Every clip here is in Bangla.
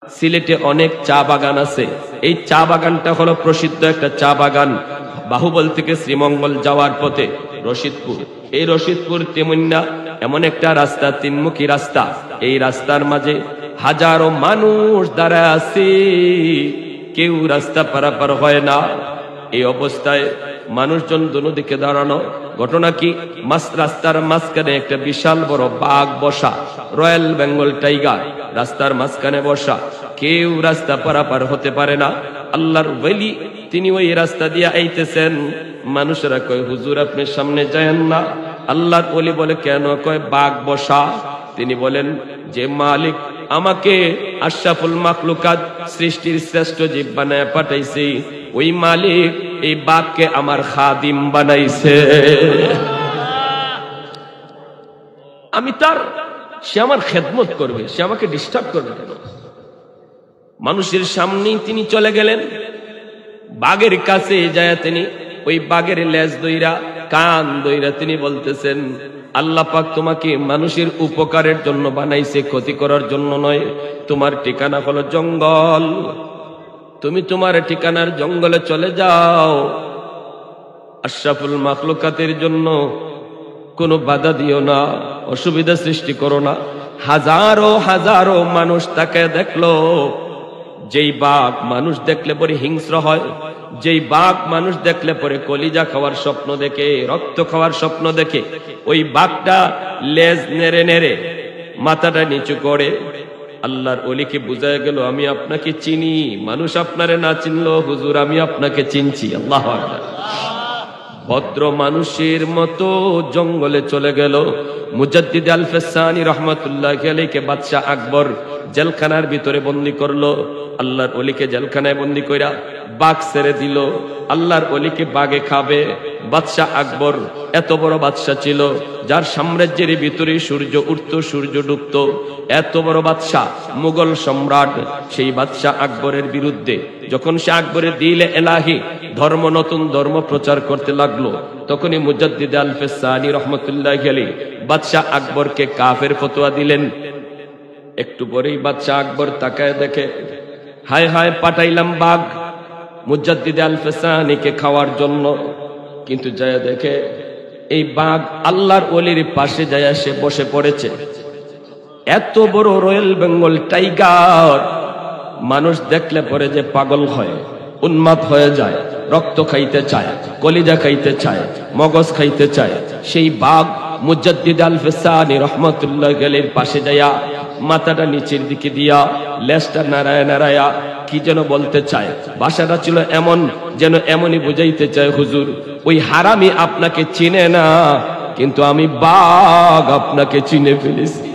সিলেটে অনেক চা বাগান আছে। এই চা বাগানটা হলো প্রসিদ্ধ একটা চা বাগান। বাহুবল থেকে শ্রীমঙ্গল যাওয়ার পথে রশিদপুর, এই রশিদপুর তেমুন্না এমন একটা রাস্তা, তিনমুখী রাস্তা। এই রাস্তার মাঝে হাজারো মানুষ দাঁড়ায় আছে, কেউ রাস্তা পারাপার হয় না। এই অবস্থায় মানুষজন দুদিকে দাঁড়ানো। ঘটনা কি, রাস্তার মাঝখানে একটা বিশাল বড় বাঘ বসা, রয়্যাল বেঙ্গল টাইগার রাস্তার মাঝখানে বসা। কেউ রাস্তা পারাপার হতে পারে না। আল্লাহর ওলি তিনি ওই রাস্তা দিয়ে আইতেছেন। মানুষেরা কয়, হুজুর আপনি সামনে যায়েন না। আল্লাহর ওলি বলে, কেন? কয়, বাঘ বসা। তিনি বলেন, যে মালিক আমাকে আশরাফুল মাখলুকাত সৃষ্টির শ্রেষ্ঠ জীব বানায় পাঠাইছে, ওই মালিক এই বাঘকে আমার খাদিম বানাইছে। আমি তার, সে আমার খেদমত করবে, সে আমাকে ডিস্টার্ব করবে কেন? মানুষের সামনেই তিনি চলে গেলেন। বাঘের কাছে যায় তিনি ওই বাঘের লেজ দইরা, কান দইরা তিনি বলতেছেন, আল্লাহ পাক তোমাকে মানুষের উপকারের জন্য বানাইছে, ক্ষতি করার জন্য নয়। তোমার ঠিকানা হলো জঙ্গল, তুমি তোমার ঠিকানার জঙ্গলে চলে যাও। আশরাফুল মাখলুকাতের জন্য কোনো বাধা দিও না, অসুবিধা সৃষ্টি করো না। হাজারো হাজারো মানুষ তাকে দেখলো। যেই বাঘ মানুষ দেখলে পরে হিংস্র হয়, যেই বাঘ মানুষ দেখলে পরে কলিজা খাওয়ার স্বপ্ন দেখে, রক্ত খাওয়ার স্বপ্ন দেখে, ওই বাঘটা লেজ নেড়ে নেড়ে মাথাটা নিচু করে। আল্লাহর ওলিকে বুঝায় গেল, আমি আপনাকে চিনি, মানুষ আপনারে না চিনলো, হুজুর আমি আপনাকে চিনছি। আল্লাহু আকবার। ভদ্র মানুষের মতো জঙ্গলে চলে গেল। মুজাদ্দিদ আল ফেসানি রহমাতুল্লাহি আলাইহি বাদশাহ আকবর জেলখানার ভিতরে বন্দী করলো। আল্লাহর ওলিকে জেলখানায় বন্দী কইরা বাঘ ছেড়ে দিল। আল্লাহর ওলিকে বাঘে খাবে। বাদশাহ আকবর এত বড় বাদশাহ ছিল, যার সাম্রাজ্যের ভিতরে সূর্য উঠত সূর্য ডুবত। এত বড় বাদশাহ, মুঘল সম্রাট। সেই বাদশাহ আকবরের বিরুদ্ধে যখন সে আকবরের দিলে এলাহি ধর্ম, নতুন ধর্ম প্রচার করতে লাগলো, তখনই মুজাদ্দিদ আল ফেসানি রহমতুল্লাহি আলাইহি বাদশাহ আকবরকে কাফের ফতোয়া দিলেন। একটু পরেই বাদশাহ আকবর তাকায় দেখে, হায় হায়, পাঠাইলাম বাঘ মুজাদ্দিদ আল ফেসানিকে খাওয়ার জন্য, কিন্তু যায় দেখে এই বাঘ আল্লাহর ওলির পাশে যায় সে বসে পড়েছে। এত বড় রয়্যাল বেঙ্গল টাইগার মানুষ দেখলে পরে যে পাগল হয়, উন্মাদ হয়ে যায়, রক্ত খাইতে চায়, কলিজা খাইতে চায়, মগজ খাইতে চায়। সেই বাঘ মুজাদ্দিদ আল ফেসানি রহমাতুল্লাহি আলাইহির পাশে যায়া মাথাটা নিচের দিকে দিয়া লেজটা নাড়ায়া নাড়ায়া কি যেন বলতে চায়। ভাষাটা ছিল এমন যেন এমনই বুঝাইতে চায়, হুজুর ওই হারামি আপনাকে চিনে না, কিন্তু আমি বাঘ আপনাকে চিনে ফেলেছি।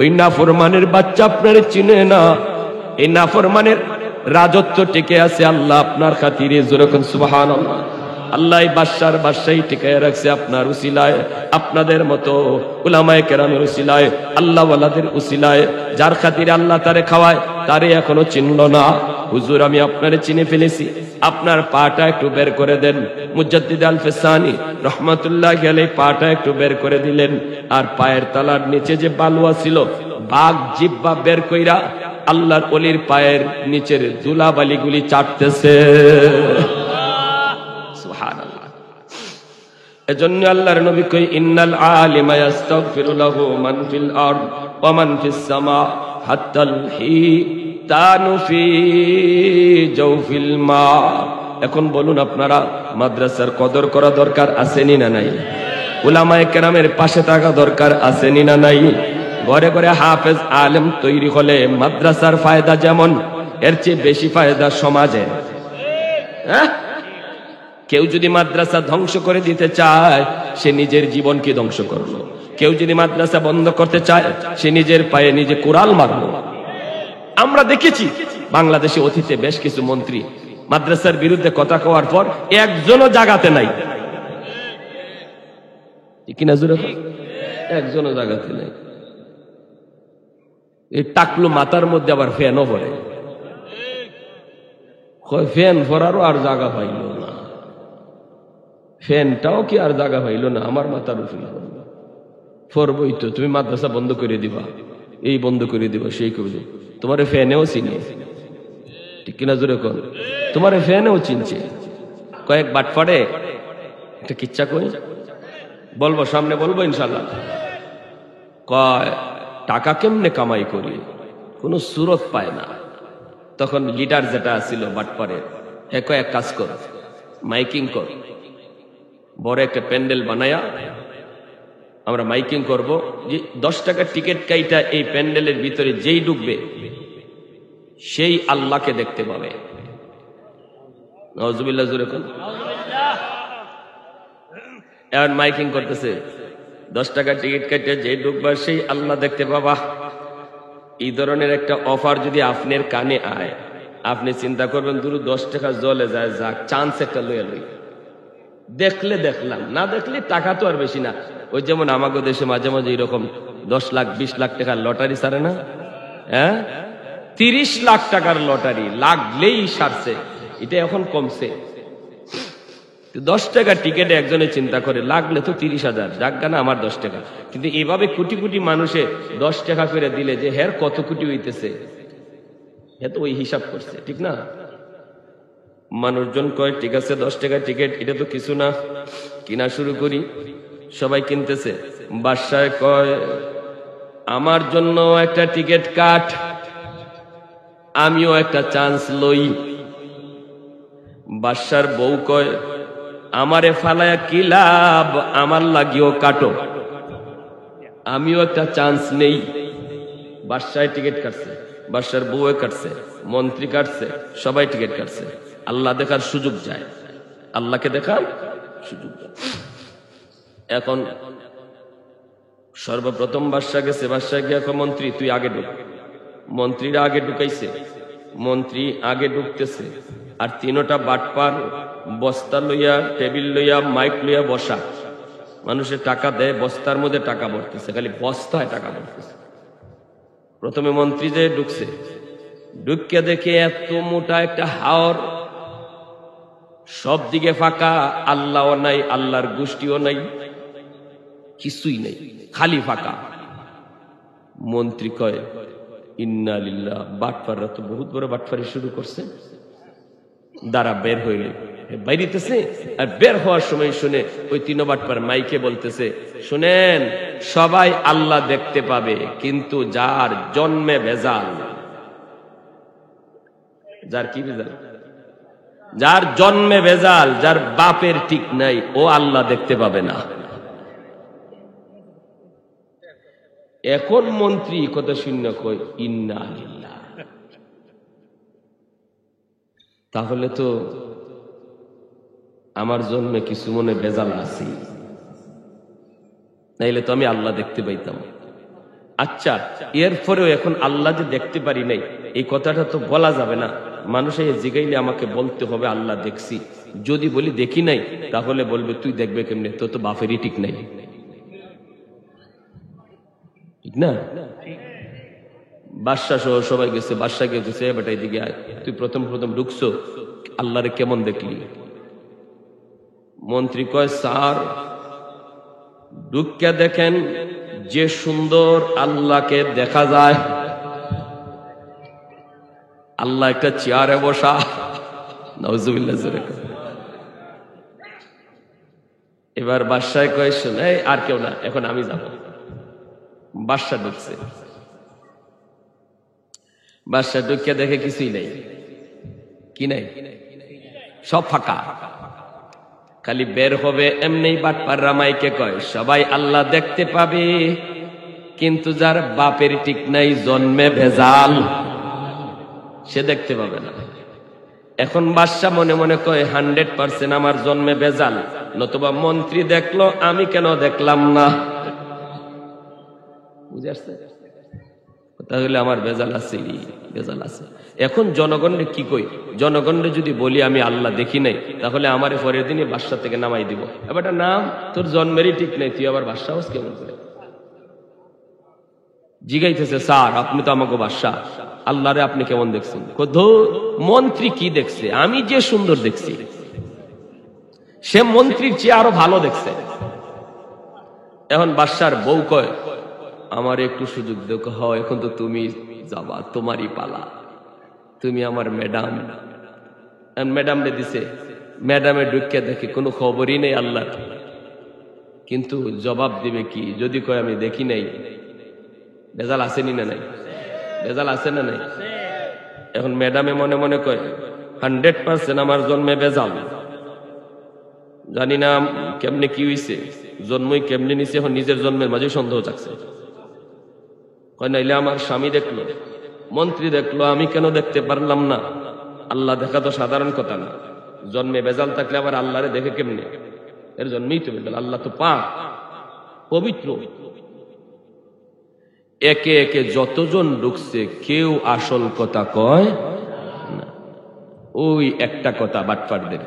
ওই নাফরমানের বাচ্চা আপনারে চিনে না। এই নাফরমানের রাজত্ব টিকে আছে আল্লাহ আপনার খাতিরে। যেরকম সুবহানাল্লাহ। আল্লাহ বাদশার বাদশাহী টিকায় রাখছে আপনার উসিলায়, আপনাদের মতো উলামায়ে কেরামের উসিলায়, আল্লাহ ওয়ালাদের উসিলায়। যার খাতিরে আল্লাহ তারে খাওয়ায়, তারে এখনো চিনল না। হুজুর আমি আপনারে চিনে ফেলেছি, আপনার পাটা একটু বের করে দেন। মুজাদ্দিদ আল ফেসানি রহমাতুল্লাহি আলাইহি পাটা একটু বের করে দিলেন। আর পায়ের তলার নিচে যে বালুয়া ছিল, বাঘ জিহ্বা বের কইরা আল্লাহর ওলির পায়ের নিচের ধুলাবালিগুলি চাটতেছে। সুবহানাল্লাহ। এজন্য আল্লাহর নবী কই, ইন্নাল আলিমা ইস্তাগফিরু লাহু মান ফিল আরদ ওয়া মান ফিস সামা হাত্তাল হিতানু ফি জাওফিল মা। এখন বলুন আপনারা, মাদ্রাসার কদর করা দরকার আসেনি না নাই? উলামায়ে কেরামের পাশে থাকা দরকার আসেনি না নাই? ঘরে ঘরে হাফেজ আলেম তৈরি হলে মাদ্রাসার ফায়দা যেমন, এর চেয়ে বেশি ফায়দা সমাজে। হ্যাঁ, কেউ যদি মাদ্রাসা ধ্বংস করে দিতে চায়, সে নিজের জীবনকে ধ্বংস করলো। কেউ যদি মাদ্রাসা বন্ধ করতে চায়, সে নিজের পায়ে নিজে কুড়াল মারলো। আমরা দেখেছি বাংলাদেশে অতীতে বেশ কিছু মন্ত্রী মাদ্রাসার বিরুদ্ধে কথা কওয়ার পর একজনও জাগাতে নাই, কিনা জোরে একজনও জাগাতে নাই। এই টাকলু মাথার মধ্যে আবার ফ্যানও পড়ে, ফ্যান ভরারও আর জায়গা পাইল না, ফ্যানটাও কি আর জায়গা পাইল না আমার মাথার উপরে। ফরবই তো, তুমি মাদ্রাসা বন্ধ করে দিবা, এই বন্ধ করে দিবা, সেই করে দিবা। তোমার ফ্যানেও চিনে, ঠিক কিনা জোরে কোন? তোমার ফ্যানেও চিনছে। কয়েক বাটপাড়ে একটা কিচ্ছা কই, বলবো সামনে বলবো ইনশাল্লাহ। কয় টাকা কেমনে কামাই করি, কোনো সুরত পায় না। তখন লিডার যেটা ছিল বাটপাড়ে, এক কাজ কর, মাইকিং কর, বড় একটা প্যান্ডেল বানায়া আমরা মাইকিং করব, যে 10 টাকার টিকিট কাইটা এই প্যান্ডেলের ভিতরে যেই ঢুকবে সেই আল্লাহকে দেখতে পাবে। নাউজুবিল্লাহ জোরে কোন। এখন মাইকিং করতেছে, 10 টাকার টিকিট কাইটা যেই ঢুকবা সেই আল্লাহ দেখতে পাবা। এই ধরনের একটা অফার যদি আপনার কানে আয়, আপনি চিন্তা করবেন দূর 10 টাকা জলে যায়, যাক চান্স একটা লইয়া লই, দেখলে দেখলাম, না দেখলে টাকা তো আর বেশি না। ওই যেমন আমাদের দেশে মাঝে মাঝে এরকম 10 লাখ 20 লাখ টাকার লটারি ছাড়ে না, হ্যাঁ 30 লাখ টাকার লটারি লাগলেই সারছে, এটা এখন কমছে। 10 টাকার টিকেটে একজনে চিন্তা করে লাগলে তো 30,000, যাক না আমার 10 টাকা। কিন্তু এভাবে কোটি কোটি মানুষে 10 টাকা করে দিলে যে হের কত কোটি হইতেছে, হে তো ওই হিসাব করছে, ঠিক না? মানুষজন কয় ঠিক আছে 10 টাকা টিকিট, এটা তো কিছু না, কিনা শুরু করি। সবাই কিনতেছে। বাদশাহ কয় আমার জন্য একটা টিকিট কাট, আমিও একটা চান্স লই। বাদশার বউ কয় আমারে ফালায়া কি লাভ, আমার লাগিও কাটো, আমিও একটা চান্স নেই। বাদশাহ টিকিট কাটছে, বাদশার বউয়ে কাটছে, মন্ত্রী কাটছে, সবাই টিকিট কাটছে। আল্লাহ দেখার সুযোগ যায়, আল্লাহকে দেখার সুযোগ যায়। এখন সর্বপ্রথম বাদশা গেছে, বাদশা গিয়ে মন্ত্রী তুই আগে ঢুক। মন্ত্রীরা আগে ঢুকাইছে, মন্ত্রী আগে ঢুকতেছে, আর 3টা বাটপার বস্তা লইয়া, টেবিল লইয়া, মাইক লইয়া বসা। মানুষের টাকা দেয়, বস্তার মধ্যে টাকা ভরতেছে, খালি বস্তায় টাকা ভরতেছে। প্রথমে মন্ত্রী যে ঢুকছে, ঢুকিয়া দেখে এত মোটা একটা হাওর, সব দিকে ফাঁকা, আল্লাহও নাই, আল্লাহর গোষ্ঠীও নাই, কিছুই নেই, খালি ফাঁকা। মন্ত্রী কয় ইন্না লিল্লাহ, বাটপাররা তো বহুত বড় বাটপারি শুরু করছে। দ্বারা বের হইলে বাইরিতেছে, আর বের হওয়ার সময় শুনে ওই 3 বাটপার মাইকে বলতেছে শুনেন সবাই আল্লাহ দেখতে পাবে, কিন্তু যার জন্মে ভেজাল, যার কি ভেজাল, যার জন্মে ভেজাল, যার বাপের ঠিক নাই, ও আল্লাহ দেখতে পাবে না। এখন মন্ত্রী কথা শূন্য কই ইন্না লিল্লাহ, তাহলে তো আমার জন্মে কিছু মনে ভেজাল আছে, নাইলে তো আমি আল্লাহ দেখতে পাইতাম। আচ্ছা, এরপরেও এখন আল্লাহ যে দেখতে পারি নাই, এই কথাটা তো বলা যাবে না। মানুষে জিগাইলে আমাকে বলতে হবে আল্লাহ দেখছি। যদি বলি দেখি নাই, তাহলে বলবে তুই দেখবে কেমনে, তো তো বাপেরই ঠিক নাই, ঠিক না? বাদশা সহ সবাই গেছে, বাদশা গেছে বেটা এদিকে আয়, তুই প্রথম ঢুকছো, আল্লাহরে কেমন দেখলি? মন্ত্রী কয় স্যার ঢুকিয়া দেখেন যে সুন্দর আল্লাহকে দেখা যায়, আল্লাহ একটা চেয়ারে বসা। নাউজুবিল্লাহ জোরে। এবার বাদশাহ কয় শুনে আর কেউ না, এখন আমি যাব। বাদশা ঢুকছে, বাদশা ঢুকিয়া দেখে কিছুই নাই, কি নাই, সব ফাঁকা, খালি বের হবে এমনি। বাটপাররা মাইকে কয় সবাই আল্লাহ দেখতে পাবে, কিন্তু যার বাপের ঠিক নাই, জন্মে ভেজাল, সে দেখতে পাবে না। এখন বাদশা মনে মনে কয় 100% আমার জন্মে ভেজাল, নতুবা মন্ত্রী দেখলো আমি কেন দেখলাম না? বুঝে আসছে? তাহলে আমার ভেজাল আছে, ভেজাল আছে। এখন জনগণে কি কই, জনগণে যদি বলি আমি আল্লাহ দেখি নাই, তাহলে আমার পরের দিনই বাদশা থেকে নামাই দিব। এবার নাম তোর জন্মেরই ঠিক নাই, তুই আবার বাদশা হস কেমন করে? জিগাইতেছে স্যার আপনি তো আমাকে বাদশা, আল্লাহরে আপনি কেমন দেখছেন? মন্ত্রী কি দেখছে, আমি যে সুন্দর দেখছি, সে মন্ত্রীর চেয়ে আরো ভালো দেখছে। এখন বাদশার বউ কয় আমার একটু সুযোগ দেখো, এখন তো তুমি যাবা, তোমারই পালা, তুমি আমার ম্যাডাম। ম্যাডাম রে দিছে, ম্যাডামে ঢুকিয়ে দেখে কোনো খবরই নেই আল্লাহ, কিন্তু জবাব দিবে কি যদি কয় আমি দেখি নাই? ভেজাল আসেনি না নাই? ভেজাল আছে না নাই? এখন ম্যাডামে মনে মনে কয় 100% আমার জন্মে ভেজাল, জানি না কেমনে কি হইছে, জন্মই কেমনে নিছে, এখন নিজের জন্মের মাঝে সন্দেহ থাকছে। কয় নাইলে আমার স্বামী দেখলো, মন্ত্রী দেখলো, আমি কেন দেখতে পারলাম না? আল্লাহ দেখা তো সাধারণ কথা না, জন্মে ভেজাল থাকলে আবার আল্লাহরে দেখে কেমনে? এর জন্মেই তো ভেজাল, আল্লাহ তো পাক পবিত্র। একে একে যতজন ঢুকছে কেউ আসল কথা কয় না, ওই একটা কথা বাটপারদের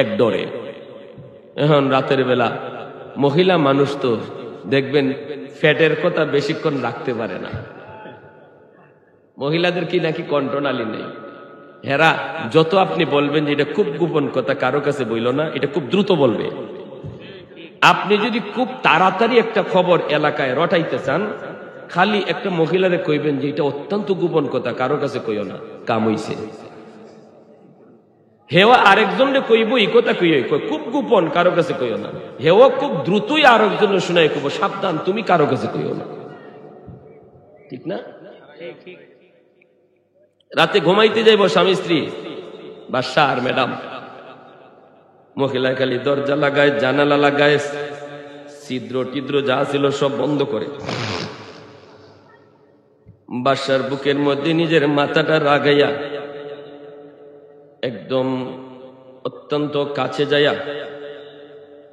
এক ডরে। এখন রাতের বেলা মহিলা মানুষ তো দেখবেন ফ্যাটের কথা বেশিক্ষণ রাখতে পারে না, মহিলাদের কি নাকি কন্ট্রোনালি নেই, হেরা যত আপনি বলবেন যে এটা খুব গোপন কথা, কারো কাছে বইল না, এটা খুব দ্রুত বলবে। আপনি যদি খুব তাড়াতাড়ি একটা খবর এলাকায় রটাইতে চান, খালি একটা মহিলারে কইবেন যে এটা অত্যন্ত গোপন কথা, কারো কাছে কইও না, কাম হইছে। হেওয়া আরেকজনরে কইব এই কথা কই খুব গোপন, কারো কাছে কইও না। হেওয়া খুব দ্রুতই আরেকজনের শোনায় কইব সাবধান, তুমি কারো কাছে কইও না। ঠিক না? রাতে ঘুমাইতে যাইব স্বামী স্ত্রী, বাদশা আর ম্যাডাম, মহিলা খালি দরজা লাগায়, জানালা লাগায়, ছিদ্র টিদ্র যা ছিল সব বন্ধ করে, বাদশার বুকের মধ্যে নিজের মাথাটা রাগাইয়া একদম অত্যন্ত কাছে যাইয়া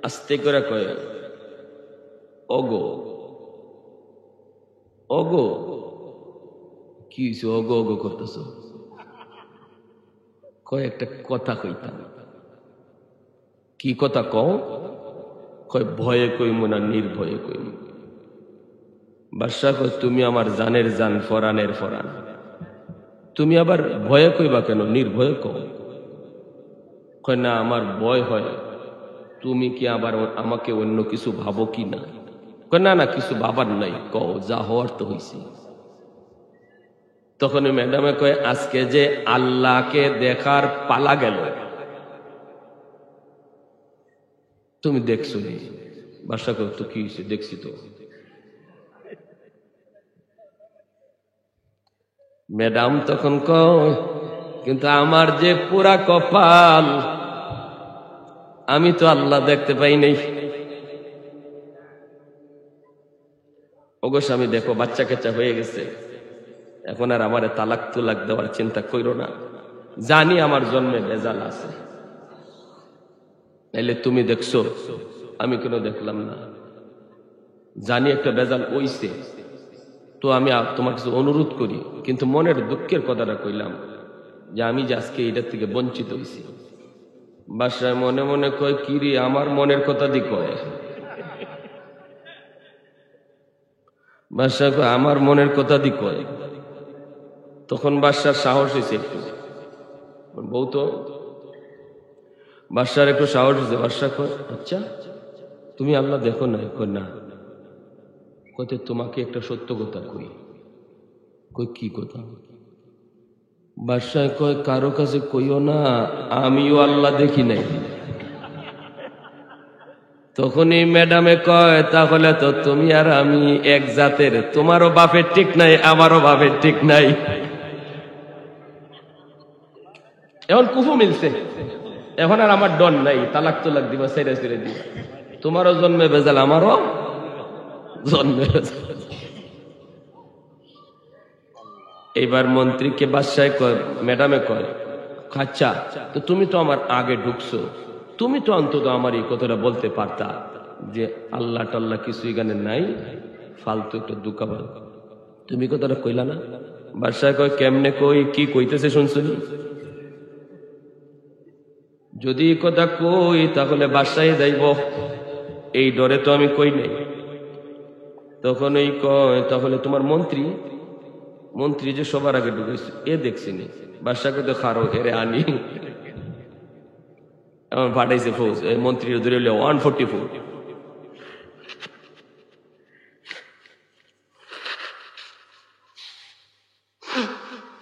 আস্তে করে কয়, ওগো ওগো। কি হইছে ওগো ওগো করতেছ? কয় একটা কথা কইতাম। কি কথা কও? কয় ভয়ে কইমু না নির্ভয়ে কইমু। বাদশা কয় তুমি আমার জানের জান, ফরানের ফরান, তুমি আবার ভয়ে কইবা কেন, নির্ভয়ে কও। কয় না আমার ভয় হয়, তুমি কি আবার আমাকে অন্য কিছু ভাবো কি না? কয় না না কিছু ভাবার নাই, কও যা হওয়ার তো হইছে। তখন ম্যাডামে কয় আজকে যে আল্লাহকে দেখার পালা গেল, তুমি দেখছো নি? বাদশা কয় তো কি হয়েছে? দেখছি তো। ম্যাডাম তখন কয় কিন্তু আমার যে পুরা কপাল, আমি তো আল্লাহ দেখতে পাই নাই। ওগো স্বামী দেখো বাচ্চা কাচ্চা হয়ে গেছে, এখন আর আমার তালাক তুলাক দেওয়ার চিন্তা কইরো না, জানি আমার জন্মে ভেজাল আছে, নাইলে তুমি দেখছো, আমি কেন দেখলাম না? জানি একটা ভেজাল হইছে, তো আমি তোমার কাছে অনুরোধ করি, কিন্তু মনের দুঃখের কথাটা কইলাম যে আমি যে আজকে এটার থেকে বঞ্চিত হয়েছি। বাসায় মনে মনে কয় কিরি আমার মনের কথা দি কয়, বাদশা কয় আমার মনের কথা দি কয়। তখন বাদশার সাহস হয়েছে একটু, বউ তো, বাদশার একটু সাহস হয়েছে। বাদশা কয় আচ্ছা তুমি আল্লাহ দেখো না? কয় না। কইতে তোমাকে একটা সত্য কথা কই। কই কি কথা? বাদশা কয় কারো কাছে কইও না, আমিও আল্লাহ দেখি নাই। তখনই ম্যাডামে কয় তাহলে তো তুমি আর আমি এক জাতের, তোমারও বাপের ঠিক নাই, আমারও বাপের ঠিক নাই। এখন কুফু মিলছে, এখন আর আমার ডন নাই, তালাক তোলাক দিবা, ছেড়ে ছেড়ে দিবা, তোমারও জন্মে ভেজাল, আমারও জন্মে ভেজাল। এইবার মন্ত্রীকে বাদশায় কয়, ম্যাডামে কয় আচ্ছা তো তুমি তো আমার আগে ঢুকছো, তুমি তো অন্তত আমার এই কথাটা বলতে পারতা যে আল্লাহ টাল্লাহ কিছু এখানে নাই, ফালতু একটা দুকাবার, তুমি কথাটা কইলা না? বাদশায় কয় কেমনে কই, কি কইতেছে শুনছনি? যদি এই কথা কই তাহলে বাদশায় যাইব, এই ডরে তো আমি কই নাই। তখন এই কয় তাহলে তোমার মন্ত্রী, মন্ত্রী যে সবার আগে ঢুকেছে এ দেখছিনি? বাদশাকে তো খারো এরে আনি, এমন পাঠাইছে ফৌজ, মন্ত্রীর ধরে 144।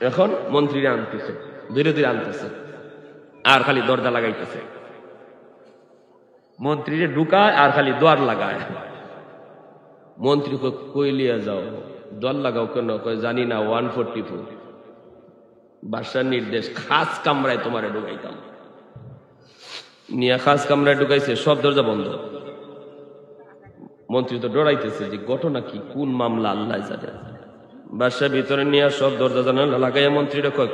এখন মন্ত্রীরা আনতেছে, ধীরে ধীরে আনতেছে, আর খালি দরজা লাগাইতেছে। মন্ত্রীরা ঢুকায় আর খালি দোয়ার লাগায়। মন্ত্রী কই লিয়া যাও, দোয়ার লাগাও কেন? কয় জানি না, 144 বাদশার নির্দেশ, খাস কামরায় তোমারে ঢুকাইতাম। নিয়া খাস কামরায় ঢুকাইছে, সব দরজা বন্ধ। মন্ত্রী তো ডরাইতেছে যে ঘটনা কি, কোন মামলা আল্লাহ জানে। বাদশাহ ভিতরে নিয়ে সব দরজা জানালা লাগাইয়া মন্ত্রীরা কয়,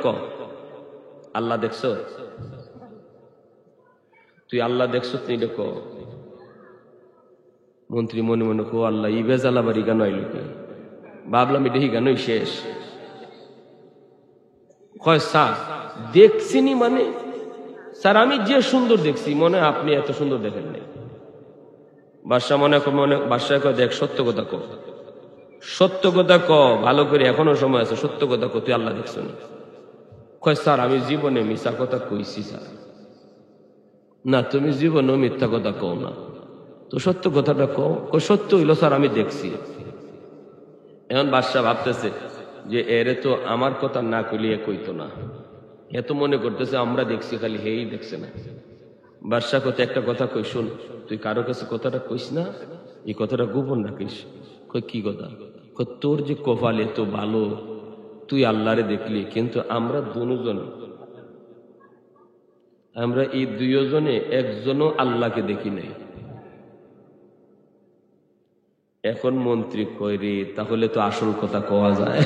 আল্লাহ দেখছো? তুই আল্লাহ দেখছো? তুই ক। মন্ত্রী মনে মনে কো, আল্লাহ ই বেজালা বাড়ি গান আইলুকে, ভাবলাম এটা গানই শেষ। কয় স্যার দেখছিনি? মানে স্যার আমি যে সুন্দর দেখছি, মনে আপনি এত সুন্দর দেখেন নাই। বাদশাহ বাদশাহ কয়, দেখ সত্য কথা ক, সত্য কথা ক, ভালো করে, এখনো সময় আছে, সত্য কথা ক, তুই আল্লাহ দেখছো না? কয় স্যার আমি জীবনে মিথ্যা কথা কইছি স্যার। না তুমি জীবনেও মিথ্যা কথা কও না, তো সত্য কথাটা কও। সত্য হইল স্যার আমি দেখছি। এখন বাদশাহ ভাবতেছে যে এরে তো আমার কথা না কইলে কইতো না, এ তো মনে করতেছে আমরা দেখছি, খালি হেই দেখছে না। বাদশাহ কত একটা কথা কই, শোন, তুই কারো কাছে কথাটা কইস না, এই কথাটা গোপন রাখিস। কই কি কথা? তোর যে কপাল এত ভালো, তুই আল্লাহরে দেখলি, কিন্তু আমরা দুজন, আমরা এই দুইজনে একজনও আল্লাহকে দেখি নাই। এখন মন্ত্রী কই রে, তাহলে তো আসল কথা কওয়া যায়।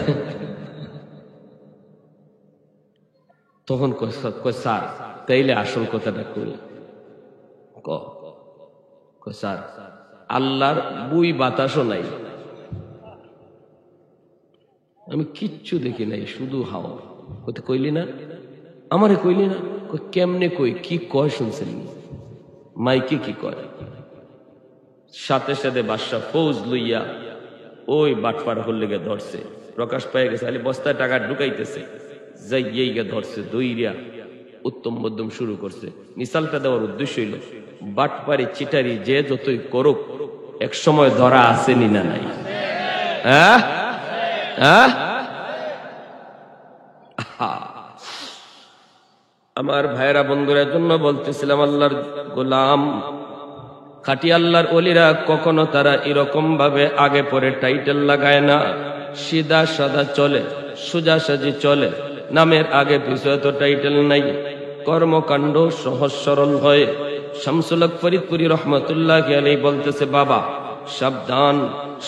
তখন কয় স্যার তাইলে আসল কথাটা কই। স্যার আল্লাহর বুই বাতাসও নাই, আমি কিচ্ছু দেখি নাই, শুধু হাওয়া। কইলি না আমারে? কইলি না? কেমনে কই, কি কয় শুনছেন? মাইকে কি কয়? সাথে সাথে বাদশা ফৌজ লইয়া ওই বাটপার হল লেগে ধরছে, প্রকাশ পেয়ে গেছে, খালি বস্তায় টাকা ঢুকাইতেছে, যাই ধরছে, দইরা উত্তম মধ্যম শুরু করছে। মিসালটা দেওয়ার উদ্দেশ্য হইল বাটপারি চিটারি যে যতই করুক, এক সময় ধরা আসেনি না নাই? আমার ভাইয়েরা বন্ধুরা জন্য বলতেছিলাম, আল্লাহর গোলাম, খাঁটি আল্লাহর ওলিরা কখনো তারা এরকম ভাবে আগে পরে টাইটেল লাগায় না, সিধা সাদা চলে, সোজাসাজি চলে, নামের আগে পিছু তো টাইটেল নাই, কর্মকাণ্ড সহজ সরল হয়। শামসুল হক ফরিদপুরি রহমতুল্লাহ আলাইহি বলতেছে, বাবা সাবধান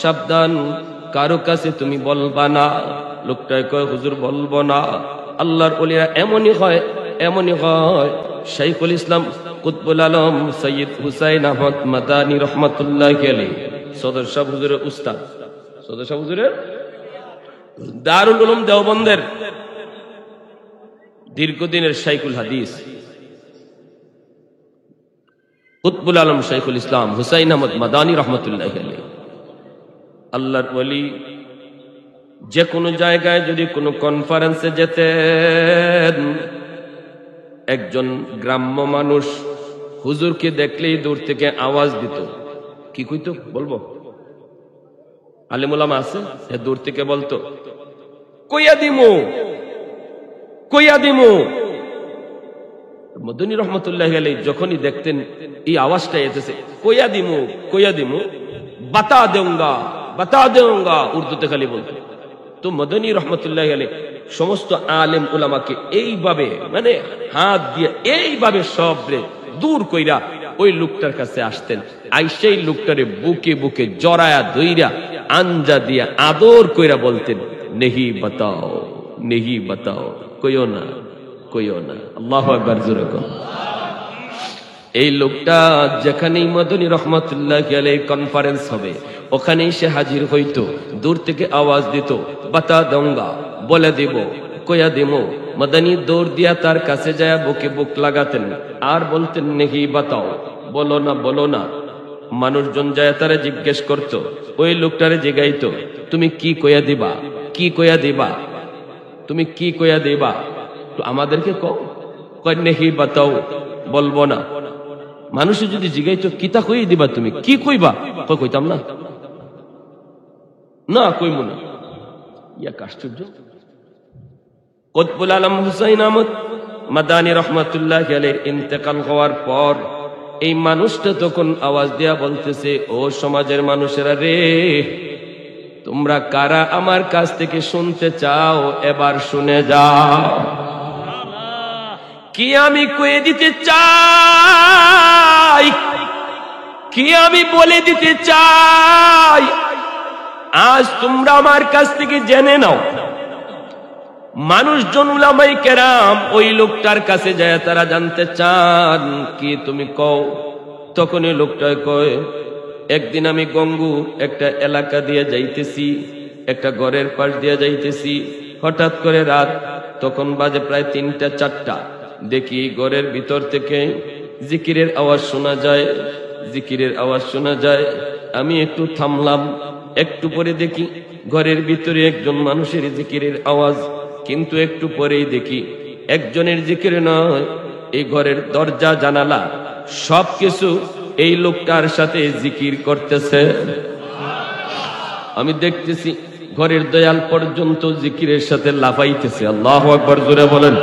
সাবধান, কারো কাছে তুমি বলবা না। লোকটাই কয়, হুজুর বলবো না। আল্লাহর ওলিরা এমনই হয়, এমনই হয়। শাইখুল ইসলাম কুতবুল আলম সৈয়দ হুসাইন আহমদ মাদানী রহমতুল্লাহ আলাইহি, সদর শাহ হুজুরের উস্তাদ, সদর শাহ হুজুরের দারুল উলুম দেওবন্দের দীর্ঘদিনের শাইখুল হাদিস কুতবুল আলম শাইখুল ইসলাম হুসাইন আহমদ মাদানী রহমতুল্লাহ আলাইহি, আল্লাহর ওলি, যে কোনো জায়গায় যদি কোনো কনফারেন্সে যেতেন, একজন গ্রাম্য মানুষ হুজুরকে দেখলেই দূর থেকে আওয়াজ দিত। কি কইতো বলবো? আলেম ওলামা আছে, দূর থেকে বলতো, কইয়া দিমু, কইয়া দিমু। মদনী রহমতুল্লাহ আলাইহি যখনই দেখতেন এই আওয়াজটা এসেছে, কইয়া দিমু, কইয়া দিমু, বাতা দেউঙ্গা, বাতা দেউঙ্গা, উর্দুতে খালি বলতো। তো মদনী রহমতুল্লাহ আলাইহি সমস্ত আলেম উলামাকে এইভাবে, মানে হাত দিয়ে এইভাবে সবরে দূর কইরা ওই লোকটার কাছে আসতেন। আইসেই লোকটারে বুকে বুকে জড়ায়া ধইরা আঞ্জা দিয়া আদর কইরা বলতেন, নেহি বাতাও, নেহি বাতাও, কইও না, কইও না। আল্লাহু আকবার, জোরে কও। এই লোকটা যেখানেই মদনী রহমতুল্লাহ আলাইহি কনফারেন্স হবে, ওখানেই সে হাজির হইতো, দূর থেকে আওয়াজ দিত, বাতা দঙ্গা, বলে দিব, কইয়া দিব। মদনী দৌড় দিয়া তার কাছে যায়, বুকে বুক লাগাতেন আর বলতেন, নেহি বাতাও, বলো না, বলো না। মানুষজন যায় তারা জিজ্ঞেস করত, ওই লোকটারে জিগাইতো, তুমি কি কইয়া দিবা, কি কইয়া দিবা, তুমি কি কইয়া দিবা, তো আমাদেরকে কয়, নেহি বাতাও, বলবো না। মানুষে যদি জিগাইতো, কিতা কইয়া দিবা, তুমি কি কইবা, কইতাম না, না কইমু না। ইয়া আশ্চর্য। কুতবুল আলম হুসাইন আহমদ মাদানী রহমাতুল্লাহ আলাইহির ইন্তেকাল হওয়ার পর এই মানুষটা তখন আওয়াজ দিয়া বলতেছে, ও সমাজের মানুষেরা রে, তোমরা কারা আমার কাছ থেকে শুনতে চাও এবার শুনে যাও। কি আমি কয়ে দিতে চাই, কি আমি বলে দিতে চাই, আজ তোমরা আমার কাছ থেকে জেনে নাও। মানুষজন উলামায়ে কেরাম ওই লোকটার কাছে যায়, তারা জানতে চান কি তুমি কও। তখন ওই লোকটা কয়, একদিন আমি গঙ্গুর একটা এলাকা দিয়ে যাইতেছি, একটা ঘরের পাশ দিয়ে যাইতেছি, হঠাৎ করে রাত তখন বাজে প্রায় 3টা-4টা, দেখি ঘরের ভিতর থেকে জিকিরের আওয়াজ শোনা যায়, জিকিরের আওয়াজ শোনা যায়। আমি একটু থামলাম, একটু পরে দেখি ঘরের ভিতরে একজন মানুষের জিকিরের আওয়াজ, কিন্তু একটু পরেই দেখি একজনের জিকির নয়, এই ঘরের দরজা জানালা সবকিছু এই লোকটার সাথে জিকির করতেছে। আমি দেখতেছি ঘরের দয়াল পর্যন্ত জিকিরের সাথে লাফাইতেছে। আল্লাহু আকবার, জোরে বলেন।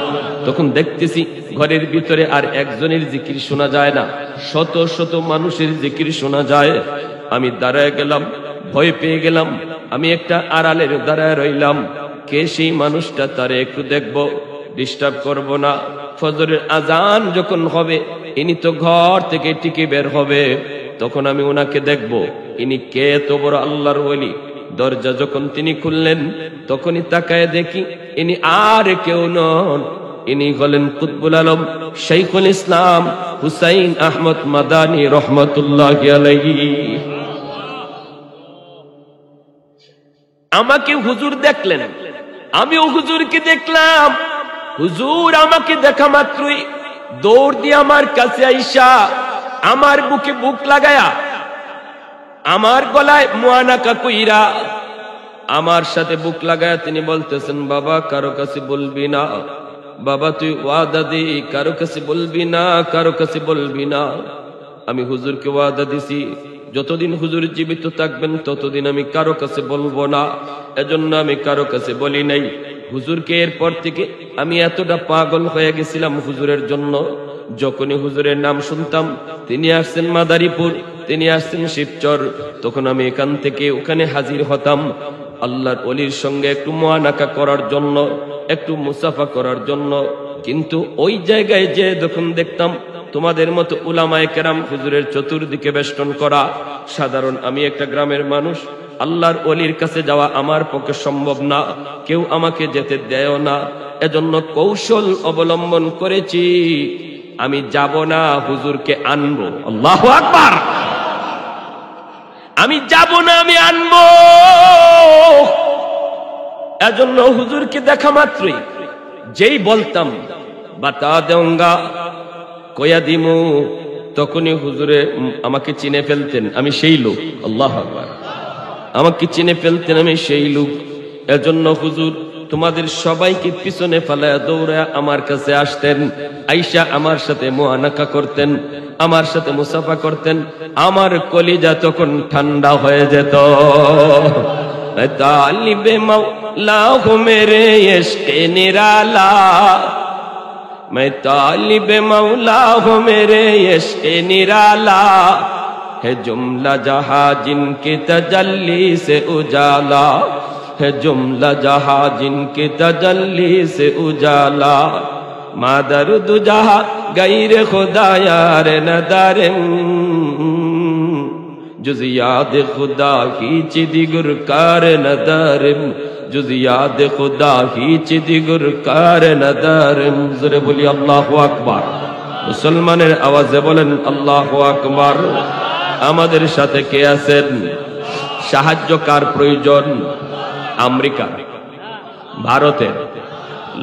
তখন দেখতেছি ঘরের ভিতরে আর একজনের জিকির শোনা যায় না, শত শত মানুষের জিকির শোনা যায়। আমি দাঁড়ায় গেলাম, ভয় পেয়ে গেলাম। আমি একটা আড়ালের দাঁড়ায় রইলাম, কে সেই মানুষটা, তারে একটু দেখবো, ডিস্টার্ব করব না। ফজরের আজান যখন হবে ইনি তো ঘর থেকে টিকে বের হবে, তখন আমি ওনাকে দেখব ইনি কে, এত বড় আল্লাহর ওলি। দরজা যখন তিনি খুললেন তখনই তাকায় দেখি ইনি আর কেউ নন, ইনি হলেন কুতবুল আলম শাইখুল ইসলাম হুসাইন আহমদ মাদানী রহমাতুল্লাহি আলাইহি। আমাকে হুজুর দেখলেন, আমিও হুজুরকে দেখলাম। হুজুর আমাকে দেখা মাত্রই দৌড় দিয়ে আমার কাছে আইসা আমার বুকে বুক লাগায়া আমার গলায় মুআনাকা কইরা আমার সাথে বুক লাগায়া তিনি বলতেছেন, বাবা কারো কাছে বলবি না, বাবা তুই ওয়াদা দে কারো কাছে বলবি না, কারো কাছে বলবি না। আমি হুজুরকে ওয়াদা দিছি যতদিন হুজুর জীবিত থাকবেন ততদিন আমি কারো কাছে বলবো না, এজন্য আমি কারো কাছে বলি নাই। হুজুরকে এরপর থেকে আমি এতটা পাগল হয়ে গেছিলাম হুজুরের জন্য, যখনই হুজুরের নাম শুনতাম, তিনি আসছেন মাদারীপুর, তিনি আসছেন শিবচর, তখন আমি এখান থেকে ওখানে হাজির হতাম আল্লাহর ওলির সঙ্গে একটু মুআনাকা করার জন্য, একটু মুসাফা করার জন্য। কিন্তু ওই জায়গায় যে যখন দেখতাম তোমাদের মতো উলামায়ে কেরাম হুজুরের চতুর্দিকে বেষ্টন করা, সাধারণ আমি একটা গ্রামের মানুষ, আল্লাহর ওলির কাছে যাওয়া আমার পক্ষে সম্ভব না, কেউ আমাকে যেতে দেয় না। এজন্য কৌশল অবলম্বন করেছি, আমি যাব না, হুজুরকে আনবো। আল্লাহু আকবার, আমি যাব না, আমি আনবো। এজন্য হুজুরকে দেখা মাত্রই যেই বলতাম বাতা দেউঙ্গা কয়া দিমু, তখনই হুজুরে আমাকে চিনে ফেলতেন আমি সেই লোক। আল্লাহু আকবার, আমাকে চিনে ফেলতেন আমি সেই লোক। এজন্য হুজুর তোমাদের সবাইকে পিছনে ফেলায় দৌড়ে আমার কাছে আসতেন, আইসা আমার সাথে মুআনাকা করতেন, আমার সাথে মুসাফা করতেন। আমার কলিজা তখন ঠান্ডা হয়ে যেত। তালিবে মাওলা হো মেরে ইশকে নিরালা, मैं तालिब मौला हूँ मेरे इश्क निराला, है जुमला जहां जिनके तजल्ली से उजाला, है जुमला जहां जिनके तजल्ली से उजाला, मादर दुजहा गैर खुदा यार नदारे, जुज याद खुदा ही चिदिगुर कार नदारिम, जुज याद खुदा ही चिदिगुर कार नदारिम। জোরে বলি আল্লাহু আকবার। মুসলমানের আওয়াজে বলেন আল্লাহু আকবার। আমাদের সাথে কে আছেন? সাহায্য কার প্রয়োজন? আমেরিকা, ভারতের,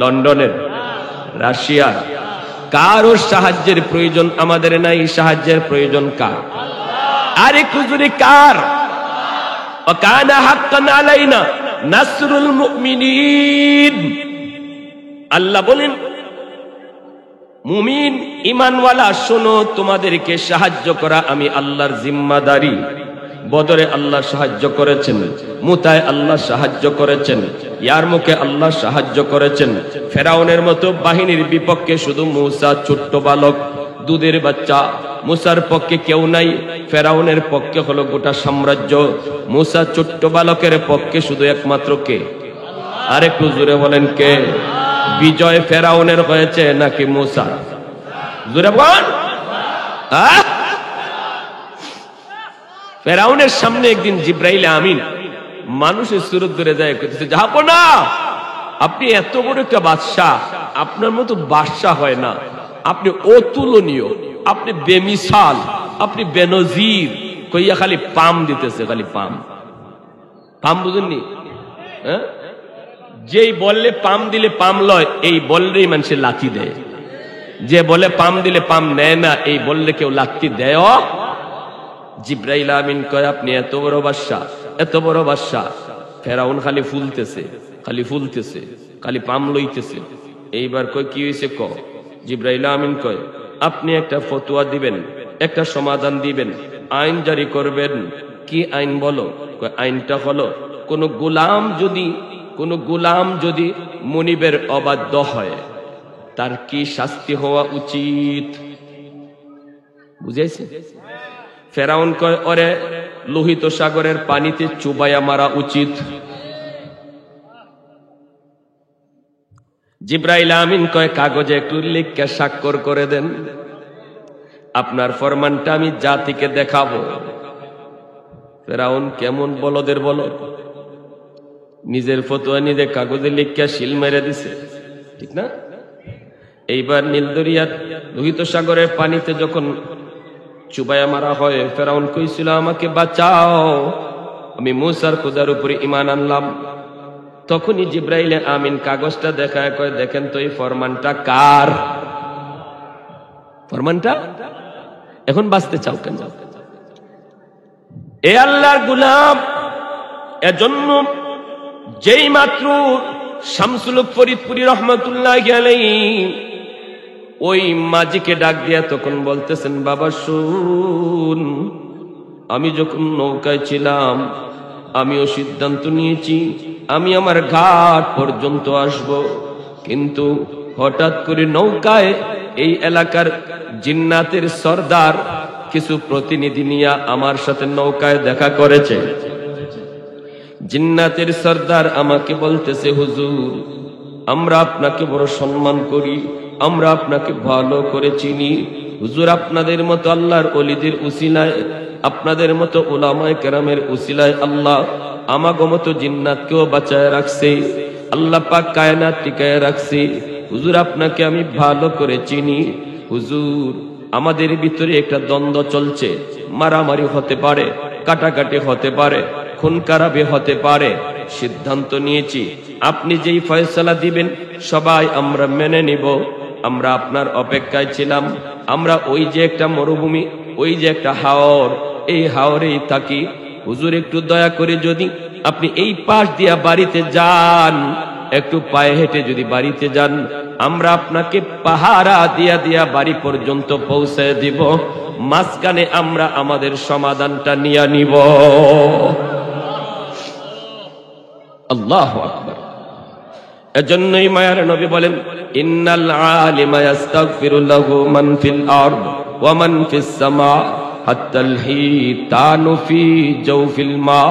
লন্ডনের, রাশিয়ার, কারো সাহায্যের প্রয়োজন আমাদের নাই। সাহায্যের প্রয়োজন কার? আরে কুজুরি কার? ওয়াকানা হাক্কান আলাইনা নাসরুল মুমিনিন। আল্লাহ বলেন, মুমিন ইমানওয়ালা শোনো, তোমাদেরকে সাহায্য করা আমি আল্লাহর জিম্মাদারি। বদরে আল্লাহ সাহায্য করেছেন, মুতায় আল্লাহ সাহায্য করেছেন, ইয়ারমুকে আল্লাহ সাহায্য করেছেন। ফেরাউনের মতো বাহিনীর বিপক্ষে শুধু মূসা ছোট্ট বালক, দুধের বাচ্চা। মূসার পক্ষে কেউ নাই, ফেরাউনের পক্ষে হলো গোটা সাম্রাজ্য। মূসা ছোট্ট বালকের পক্ষে শুধু একমাত্র কে? আর একটু জোরে বলেন কে? বিজয় ফেরাউনের হয়েছে নাকি মূসা? জোরে বল। ফেরাউনের সামনে একদিন জিব্রাইল আমিন মানুষের সুরত ধরে যায়, কইতেছে যাবো না, আপনি এত বড় একটা বাদশাহ, আপনার মতো বাদশাহ হয় না, আপনি অতুলনীয়, আপনি বেমিসাল, আপনি বেনজির। কইয়া খালি পাম দিতেছে, খালি পাম। পাম বুঝেননি? হ্যাঁ, যেই বললে পাম দিলে পাম লয়, এই বললেই মানুষের লাথি দেয়। যে বলে পাম দিলে পাম নেয় না, এই বললে কেউ লাথি দেয়। জিব্রাইল আমিন কয় আপনি এত বড় বাদশা, এত বড় বাদশা। ফেরাউন খালি ফুলতেছে, খালি ফুলতেছে, খালি পাম লইতেছে। এইবার কয় কি হয়েছে ক? জিব্রাইল আমিন কয় আপনি একটা ফতোয়া দিবেন, একটা সমাধান দিবেন, আইন জারি করবেন। কি আইন বলো? আইনটা হলো কোন গোলাম যদি মনিবের অবাধ্য হয় তার কি শাস্তি হওয়া উচিত? বুঝাইছে? ফেরাউন কয় ওরে লোহিত সাগরের পানিতে চুবাইয়া মারা উচিত। জিব্রাইল আমিন কয় কাগজে একটু লিখে স্বাক্ষর করে দেন, আপনার ফরমানটা আমি জাতিকে দেখাবো। ফেরাউন কেমন বলদের বলদ, নিজের ফতোয়া নিজে কাগজে লিখে শিল মেরে দিছে, ঠিক না? এইবার নীলদরিয়ার লোহিত সাগরের পানিতে যখন চুবাইয়া মারা হয়, ফেরাউন কইছিল আমাকে বাঁচাও, আমি মূসার খোদার উপরে ঈমান আনলাম। তখনই জিব্রাইল আমিন কাগজটা দেখায় কয় দেখেন তো এই ফরমানটা কার? ফরমানটা এখন বাঁচতে চাও কেন? এ আল্লাহর গোলাম, এজন্য যেই মাত্র শামসুল ফরিদপুরি রহমাতুল্লাহি আলাইহি ওই মাঝিকে ডাক দিয়া তখন বলতেছেন বাবা শুন, আমি যখন নৌকায় ছিলাম আমিও সিদ্ধান্ত নিয়েছি আমি আমার ঘাট পর্যন্ত আসব, কিন্তু হঠাৎ করে নৌকায় এই এলাকার জিন্নাতের সর্দার কিছু প্রতিনিধি নিয়ে আমার সাথে নৌকায় দেখা করেছে। জিন্নাতের সর্দার আমাকে বলতেছে হুজুর আমরা আপনাকে বড় সম্মান করি, আমরা আপনাকে ভালো করে চিনি হুজুর, আপনাদের মতো আল্লাহর ওলিদের উসিলায়, আপনাদের মতো উলামায়ে কেরামের উসিলায় আল্লাহ আমাগো মতো জিন্নাতকেও বাঁচায় রাখছে, আল্লাহ পাক কায়নাত টিকায় রাখছে। হুজুর আপনাকে আমি ভালো করে চিনি হুজুর, আমাদের ভিতরে একটা দ্বন্দ্ব চলছে, মারামারি হতে পারে, কাটাকাটি হতে পারে, খুন খারাপি হতে পারে। সিদ্ধান্ত নিয়েছি আপনি যেই ফয়সালা দিবেন সবাই আমরা মেনে নিব। আমরা আপনার অপেক্ষায় ছিলাম, আমরা ওই যে একটা মরুভূমি, ওই যে একটা হাওর, এই হাওরেই থাকি। হুজুর একটু দয়া করে যদি আপনি এই পাশ দিয়া বাড়িতে যান, একটু পায়ে হেঁটে যদি বাড়িতে যান, আমরা আপনাকে পাহারা দিয়া দিয়া বাড়ি পর্যন্ত পৌঁছে দিব, মাঝখানে আমরা আমাদের সমাধানটা নিয়ে নিব। আল্লাহু আকবার। এজন্যই মায়ার নবী বলেন ইন্নাল আলিমা ইস্তাগফিরু লাহু মান ফিল আরদ ওয়া মান ফিস সামা হাত্তাল হিতানু ফি জাওফিল মা।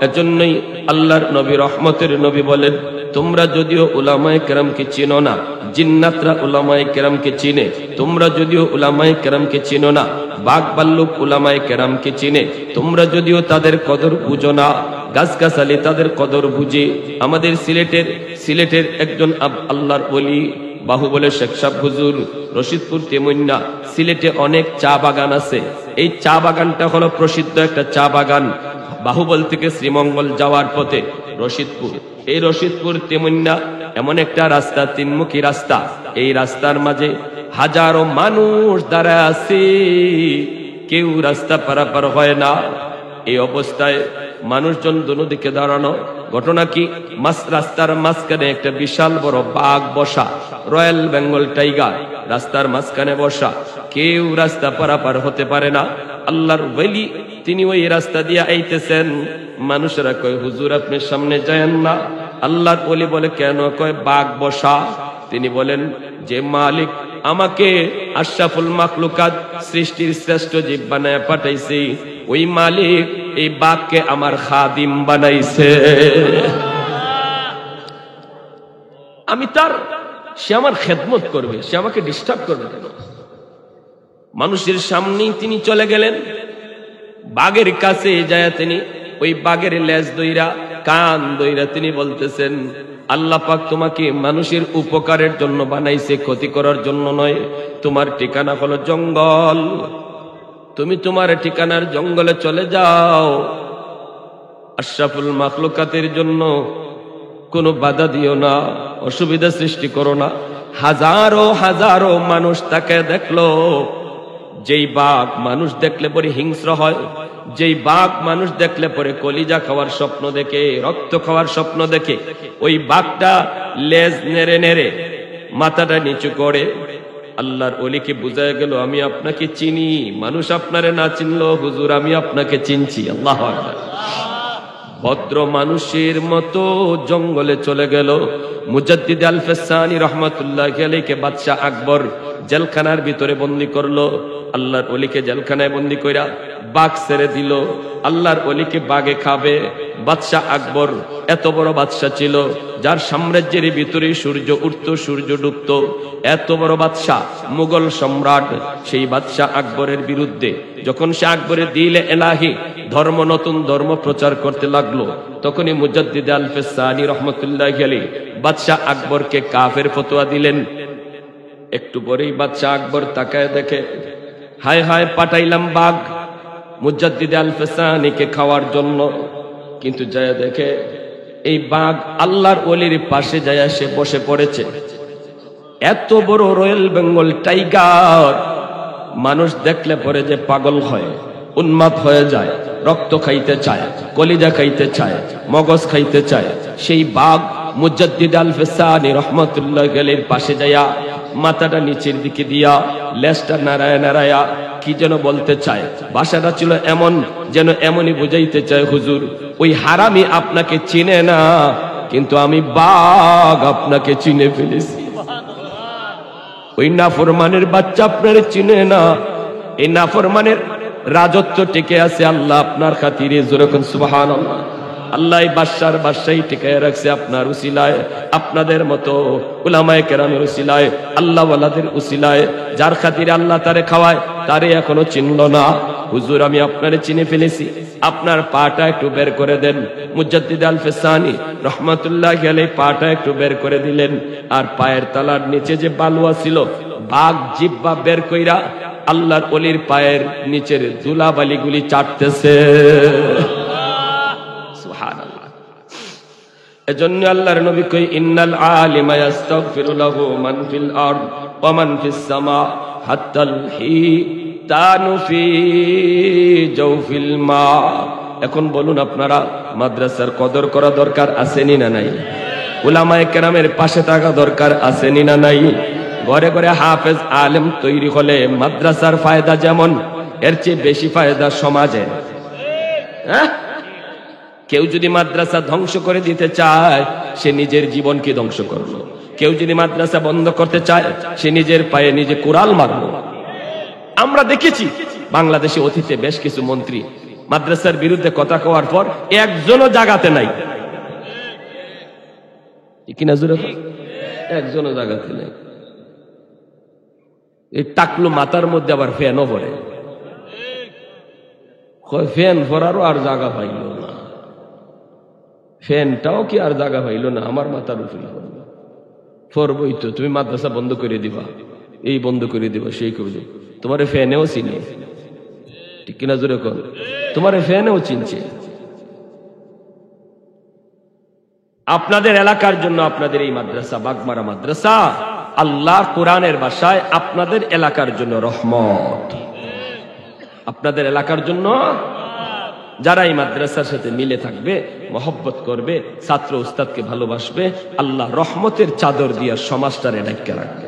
এজন্যই আল্লাহর নবী রহমতের নবী বলেন তোমরা যদিও উলামায়ে কেরামকে চিনো না, জিন্নাতরা উলামায়ে কেরামকে চিনে, তোমরা যদিও উলামায়ে কেরামকে চিনো না, বাঘ ভাল্লুক উলামায়ে কেরামকে চিনে, তোমরা যদিও তাদের কদর বুঝো না, গাছগাছালি তাদের কদর বুঝে। আমাদের সিলেটের একজন আল্লাহর ওলি বাহুবলে শেখ সাহেব হুজুর রশিদপুর তেমুন্না, সিলেটে অনেক চা বাগান আছে। এই চা বাগানটা হলো প্রসিদ্ধ একটা চা বাগান। বাহুবল থেকে শ্রীমঙ্গল যাওয়ার পথে রশিদপুর, এই রশিদপুর তেমুন্না এমন একটা রাস্তা, তিনমুখী রাস্তা। এই রাস্তার মাঝে হাজারো মানুষ দাঁড়ায় আছে, কেউ রাস্তা পারাপার হয় না। এই অবস্থায় মানুষজন দোনো দিকে দাঁড়ানো। ঘটনা কি, রাস্তার মাঝখানে একটা বিশাল বড় বাঘ বসা, রয়্যাল বেঙ্গল টাইগার রাস্তার মাঝখানে বসা, কেউ রাস্তা পারাপার হতে পারে না। আল্লাহর ওলি তিনি ওই রাস্তা দিয়ে আইতেছেন। মানুষেরা কয় হুজুর আপনি সামনে যায়েন না। আল্লাহর ওলি বলে কেন? কয় বাঘ বসা। তিনি বলেন যে মালিক আমাকে আশরাফুল মাখলুকাত সৃষ্টির শ্রেষ্ঠ জীব বানায় পাঠাইছে, ওই মালিক এই বাঘকে আমার খাদিম বানাইছে। আমি তার, সে আমার খেদমত করবে, সে আমাকে ডিস্টার্ব করবে কেন? মানুষের সামনেই তিনি চলে গেলেন। বাঘের কাছে যায় তিনি ওই বাঘের লেজ দইরা, কান দইরা তিনি বলতেছেন, আল্লাহ পাক তোমাকে মানুষের উপকারের জন্য বানাইছে, ক্ষতি করার জন্য নয়। তোমার ঠিকানা হলো জঙ্গল, তুমি তোমার ঠিকানার জঙ্গলে চলে যাও। আশরাফুল মাখলুকাতের জন্য কোনো বাধা দিও না, অসুবিধা সৃষ্টি করো না। হাজারো হাজারো মানুষ তাকে দেখলো। যেই বাঘ মানুষ দেখলে পরে হিংস্র হয়, যেই বাঘ মানুষ দেখলে পরে কলিজা খাওয়ার স্বপ্ন দেখে, রক্ত খাওয়ার স্বপ্ন দেখে, ওই বাঘটা লেজ নেড়ে নেড়ে মাথাটা নিচু করে। আল্লাহর ওলিকে বুঝায় গেল আমি আপনাকে চিনি, মানুষ আপনারে না চিনলো হুজুর আমি আপনাকে চিনছি। আল্লাহু আকবার। ভদ্র মানুষের মতো জঙ্গলে চলে গেল। মুজাদ্দিদ আল-ফিসানি রহমাতুল্লাহি আলাইহি বাদশা আকবর জেলখানার ভিতরে বন্দী করলো। আল্লাহর ওলিকে জেলখানায় বন্দী কইরা বাঘ ছেড়ে দিল। আল্লাহর ওলিকে বাঘে খাবে। বাদশা আকবর এত বড় বাদশা ছিল যার সাম্রাজ্যের ভিতরে সূর্য উঠত সূর্য ডুবত। এত বড় বাদশা, মুঘল সম্রাট। সেই বাদশা আকবরের বিরুদ্ধে যখন সে আকবরের দিলে এলাহি ধর্ম, নতুন ধর্ম প্রচার করতে লাগলো, তখনই মুজাদ্দিদ আল-ফিসানি রহমাতুল্লাহি আলাইহি বাদশা আকবরকে কাফের ফতোয়া দিলেন। একটু পরেই বাদশা আকবর তাকায় দেখে, হায় হায় পাঠাইলাম বাঘ মুজাদ্দিদ আল-ফিসানিকে খাওয়ার জন্য, কিন্তু যায় দেখে এই বাঘ আল্লাহর ওলির পাশে যায় সে বসে পড়েছে। এত বড় রয়্যাল বেঙ্গল টাইগার মানুষ দেখলে পরে যে পাগল হয়, উন্মাদ হয়ে যায়, রক্ত খাইতে চায়, কলিজা খাইতে চায়, মগজ খাইতে চায়। সেই বাঘ মুজাদ্দিদ আল-ফিসানি রহমাতুল্লাহি আলাইহির পাশে যায়া মাথাটা নিচের দিকে দিয়া লেজটা নাড়ায়া নাড়ায়া কি যেন বলতে চায়। ভাষাটা ছিল এমন যেন এমনই বুঝাইতে চায় হুজুর ওই হারামি আপনাকে চিনে না, কিন্তু আমি বাঘ আপনাকে চিনে ফেলেছি। ওই নাফরমানের বাচ্চা আপনার চিনে না। এই নাফরমানের রাজত্ব টিকে আছে আল্লাহ আপনার খাতিরে। যেরকম সুবহানাল্লাহ। আল্লাহ বাদশার বাদশাহী টিকায় রাখছে আপনার উসিলায়, আপনাদের মতো উলামায়ে কেরামের উসিলায়, আল্লাহ ওয়ালাদের উসিলায়। যার খাতিরে আল্লাহ তারে খাওয়ায় তারে এখনো চিনল না। হুজুর আমি আপনারে চিনে ফেলেছি, আপনার পাটা একটু বের করে দেন। মুজাদ্দিদ আল-ফিসানি রহমাতুল্লাহি আলাইহি পাটা একটু বের করে দিলেন। আর পায়ের তলার নিচে যে বালুয়া ছিল, বাঘ জিহ্বা বের কইরা আল্লাহর ওলির পায়ের নিচের ধুলাবালিগুলি চাটতেছে। সুবহানাল্লাহ। এজন্য আল্লাহর নবী কই ইন্নাল আলিমা ইস্তাগফিরু লাহু মান ফিল আরদ ওয়া মান ফিস সামা হাত্তাল হিতানু ফি জাওফিল মা। এখন বলুন আপনারা মাদ্রাসার কদর করা দরকার আছে না নাই? উলামায়ে কেরামের পাশে থাকা দরকার আছে না নাই? ঘরে ঘরে হাফেজ আলেম তৈরি হলে মাদ্রাসার ফায়দা যেমন, এর চেয়ে বেশি ফায়দা সমাজে। হ্যাঁ, কেউ যদি মাদ্রাসা ধ্বংস করে দিতে চায় সে নিজের জীবনকে ধ্বংস করলো। কেউ যদি মাদ্রাসা বন্ধ করতে চায় সে নিজের পায়ে নিজে কুড়াল মারলো। আমরা দেখেছি বাংলাদেশে অতীতে বেশ কিছু মন্ত্রী মাদ্রাসার বিরুদ্ধে কথা কওয়ার পর একজনও জাগাতে নাই, কিনা জোরে একজনও জাগাতে নাই। এই টাকলু মাথার মধ্যে আবার ফ্যানও পড়ে, ফ্যান পরারও আর জায়গা পাইল না, ফ্যানটাও কি আর জায়গা পাইল না, আমার মাথার উপরে পড়বই তো। তুমি মাদ্রাসা বন্ধ করে দিবা, এই বন্ধ করে দিবা, সেই করবে। তোমার ফ্যানেও চিনে, ঠিক কিনা জোরে কর, তোমার ফ্যানেও চিনছে। আপনাদের এলাকার জন্য আপনাদের এই মাদ্রাসা, বাগমারা মাদ্রাসা, আল্লাহ কোরআনের ভাষায় আপনাদের এলাকার জন্য রহমত। আপনাদের এলাকার জন্য যারা এই মাদ্রাসার সাথে মিলে থাকবে, মহব্বত করবে, ছাত্র উস্তাদকে ভালোবাসবে, আল্লাহ রহমতের চাদর দিয়া সমাজটারে ঢেকে রাখবে।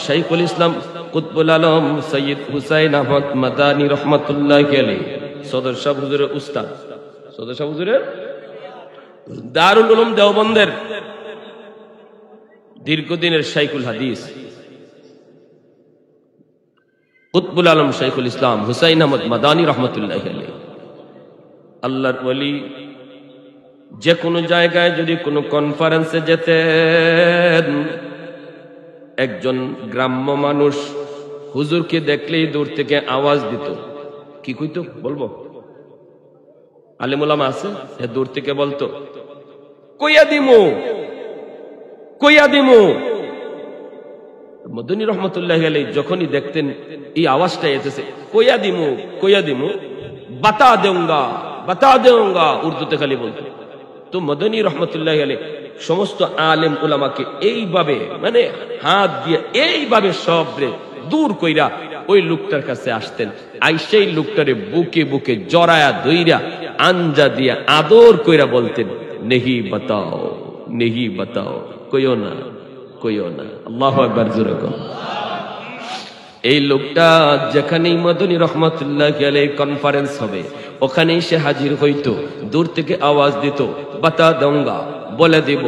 শাইখুল ইসলাম কুতবুল আলম সৈয়দ হুসাইন আহমদ মাদানী রহমতুল্লাহি আলাইহি সদর শাহ হুজুরের উস্তাদ, সদর শাহ হুজুরের দারুল উলুম দেওবন্দের দীর্ঘদিনের শাইখুল হাদিস কুতবুল আলম শাইখুল ইসলাম হুসাইন আহমদ মাদানী রহমতুল্লাহি আলাইহি। আল্লাহর ওলি যে কোনো জায়গায় যদি কোনো কনফারেন্সে যেতেন, একজন গ্রাম্য মানুষ হুজুরকে দেখলেই দূর থেকে আওয়াজ দিত। কি কইতো বলবো? আলেম ওলামা আছে, দূর থেকে বলতো কইয়া দিমু, কইয়া দিমু। মদনী রহমতুল্লাহি আলাইহি যখনই দেখতেন এই আওয়াজটা এসেছে, কইয়া দিমু, কইয়া দিমু, বাতা দেউঙ্গা, বাতা দেউঙ্গা, উর্দুতে খালি বলতো। তো মদনী রহমতুল্লাহি আলাইহি সমস্ত আলেম উলামাকে এইভাবে মানে হাত দিয়ে এইভাবে সবরে দূর কইরা ওই লোকটার কাছে আসতেন। আই সেই লোকটারে বুকে বুকে জড়ায়া ধইরা আঞ্জা দিয়া আদর কইরা বলতেন, নেহি বাতাও, নেহি বাতাও, কইও না, কইও না। আল্লাহু আকবার, জোরে কর। এই লোকটা যেখানেই মদনী রহমতুল্লাহি আলাইহি কনফারেন্স হবে ওখানেই সে হাজির হইতো, দূর থেকে আওয়াজ দিত, বাতা দঙ্গা, বলে দিব,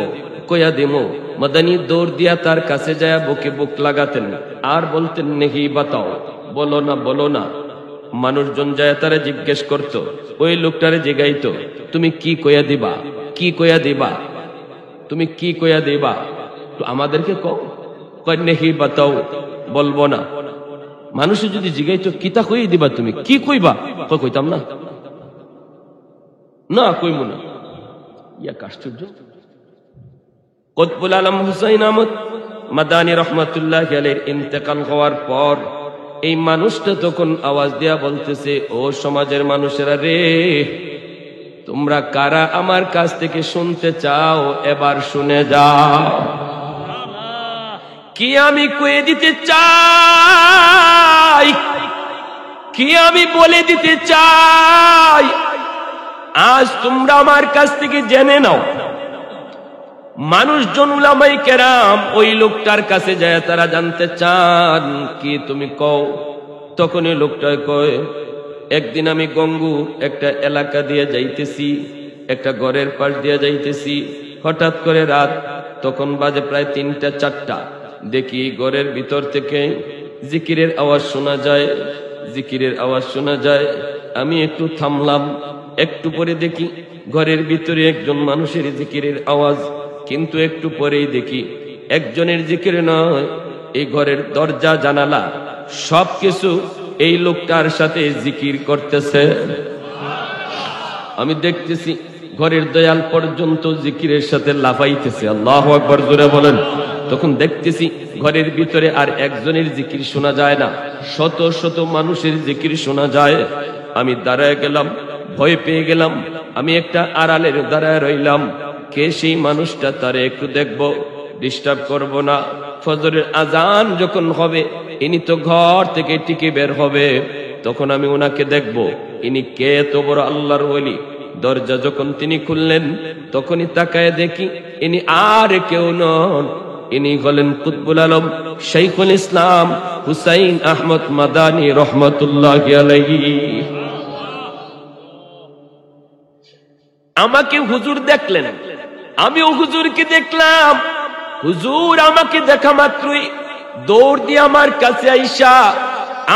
কইয়া দিমো। মদনী দৌড় দিয়া তার কাছে যায় বুকে বুক লাগাতেন আর বলতেন, নেহি বাতাও, বলো না, বলো না। মানুষজন যায় তারা জিজ্ঞেস করত, ওই লোকটারে জিগাইতো, তুমি কি কইয়া দিবা, কি কইয়া দিবা, তুমি কি কইয়া দিবা, তো আমাদেরকে কয় নেহি বাতাও, বলবো না। মানুষে যদি জিগাইতো কিতা কইয়া দিবা, তুমি কি কইবা, কইতাম না, না কইমু না। ইয়া আশ্চর্য। কুতবুল আলম হুসাইন আহমদ মাদানী রহমতুল্লাহি আলাইহির ইন্তেকাল হওয়ার পর এই মানুষটা তখন আওয়াজ দিয়া বলতেছে, ও সমাজের মানুষেরা রে, তোমরা কারা আমার কাছ থেকে শুনতে চাও, এবার শুনে যাও। কি আমি কয়ে দিতে চাই, কি আমি বলে দিতে চাই, আজ তোমরা আমার কাছ থেকে জেনে নাও। মানুষজন উলামায়ে কেরাম ওই লোকটার কাছে যায় তারা জানতে চান, কি তুমি কও। তখন ওই লোকটা কয়, একদিন আমি গঙ্গু একটা এলাকা দিয়ে যাইতেছি, একটা ঘরের পাশ দিয়ে যাইতেছি, হঠাৎ করে রাত, তখন বাজে প্রায় 3টা-4টা, দেখি ঘরের ভিতর থেকে জিকিরের আওয়াজ শোনা যায়, জিকিরের আওয়াজ শোনা যায়। আমি একটু থামলাম, একটু পরে দেখি ঘরের ভিতরে একজন মানুষের জিকিরের আওয়াজ, কিন্তু একটু পরেই দেখি একজনের জিকির নয়, এই ঘরের দরজা জানালা সবকিছু এই লোকটার সাথে জিকির করতেছে। আমি দেখতেছি ঘরের দয়াল পর্যন্ত জিকিরের সাথে লাফাইতেছে। আল্লাহু আকবার, জোরে বলেন। তখন দেখতেছি ঘরের ভিতরে আর একজনের জিকির শোনা যায় না, শত শত মানুষের জিকির শোনা যায়। আমি দাঁড়ায় গেলাম, ভয় পেয়ে গেলাম। আমি একটা আড়ালের দাঁড়ায় রইলাম, কে সেই মানুষটা, তারে একটু দেখবো, ডিস্টার্ব করব না। ফজরের আজান যখন হবে ইনি তো ঘর থেকে টিকে বের হবে, তখন আমি ওনাকে দেখব ইনি কে, এত বড় আল্লাহর ওলি। দরজা যখন তিনি খুললেন তখনই তাকায় দেখি ইনি আর কেউ নন, ইনি হলেন কুতবুল আলম শাইখুল ইসলাম হুসাইন আহমদ মাদানী রহমতুল্লাহি আলাইহি। আমাকে হুজুর দেখলেন, আমিও হুজুরকে দেখলাম। হুজুর আমাকে দেখা মাত্রই দৌড় দিয়ে আমার কাছে আইসা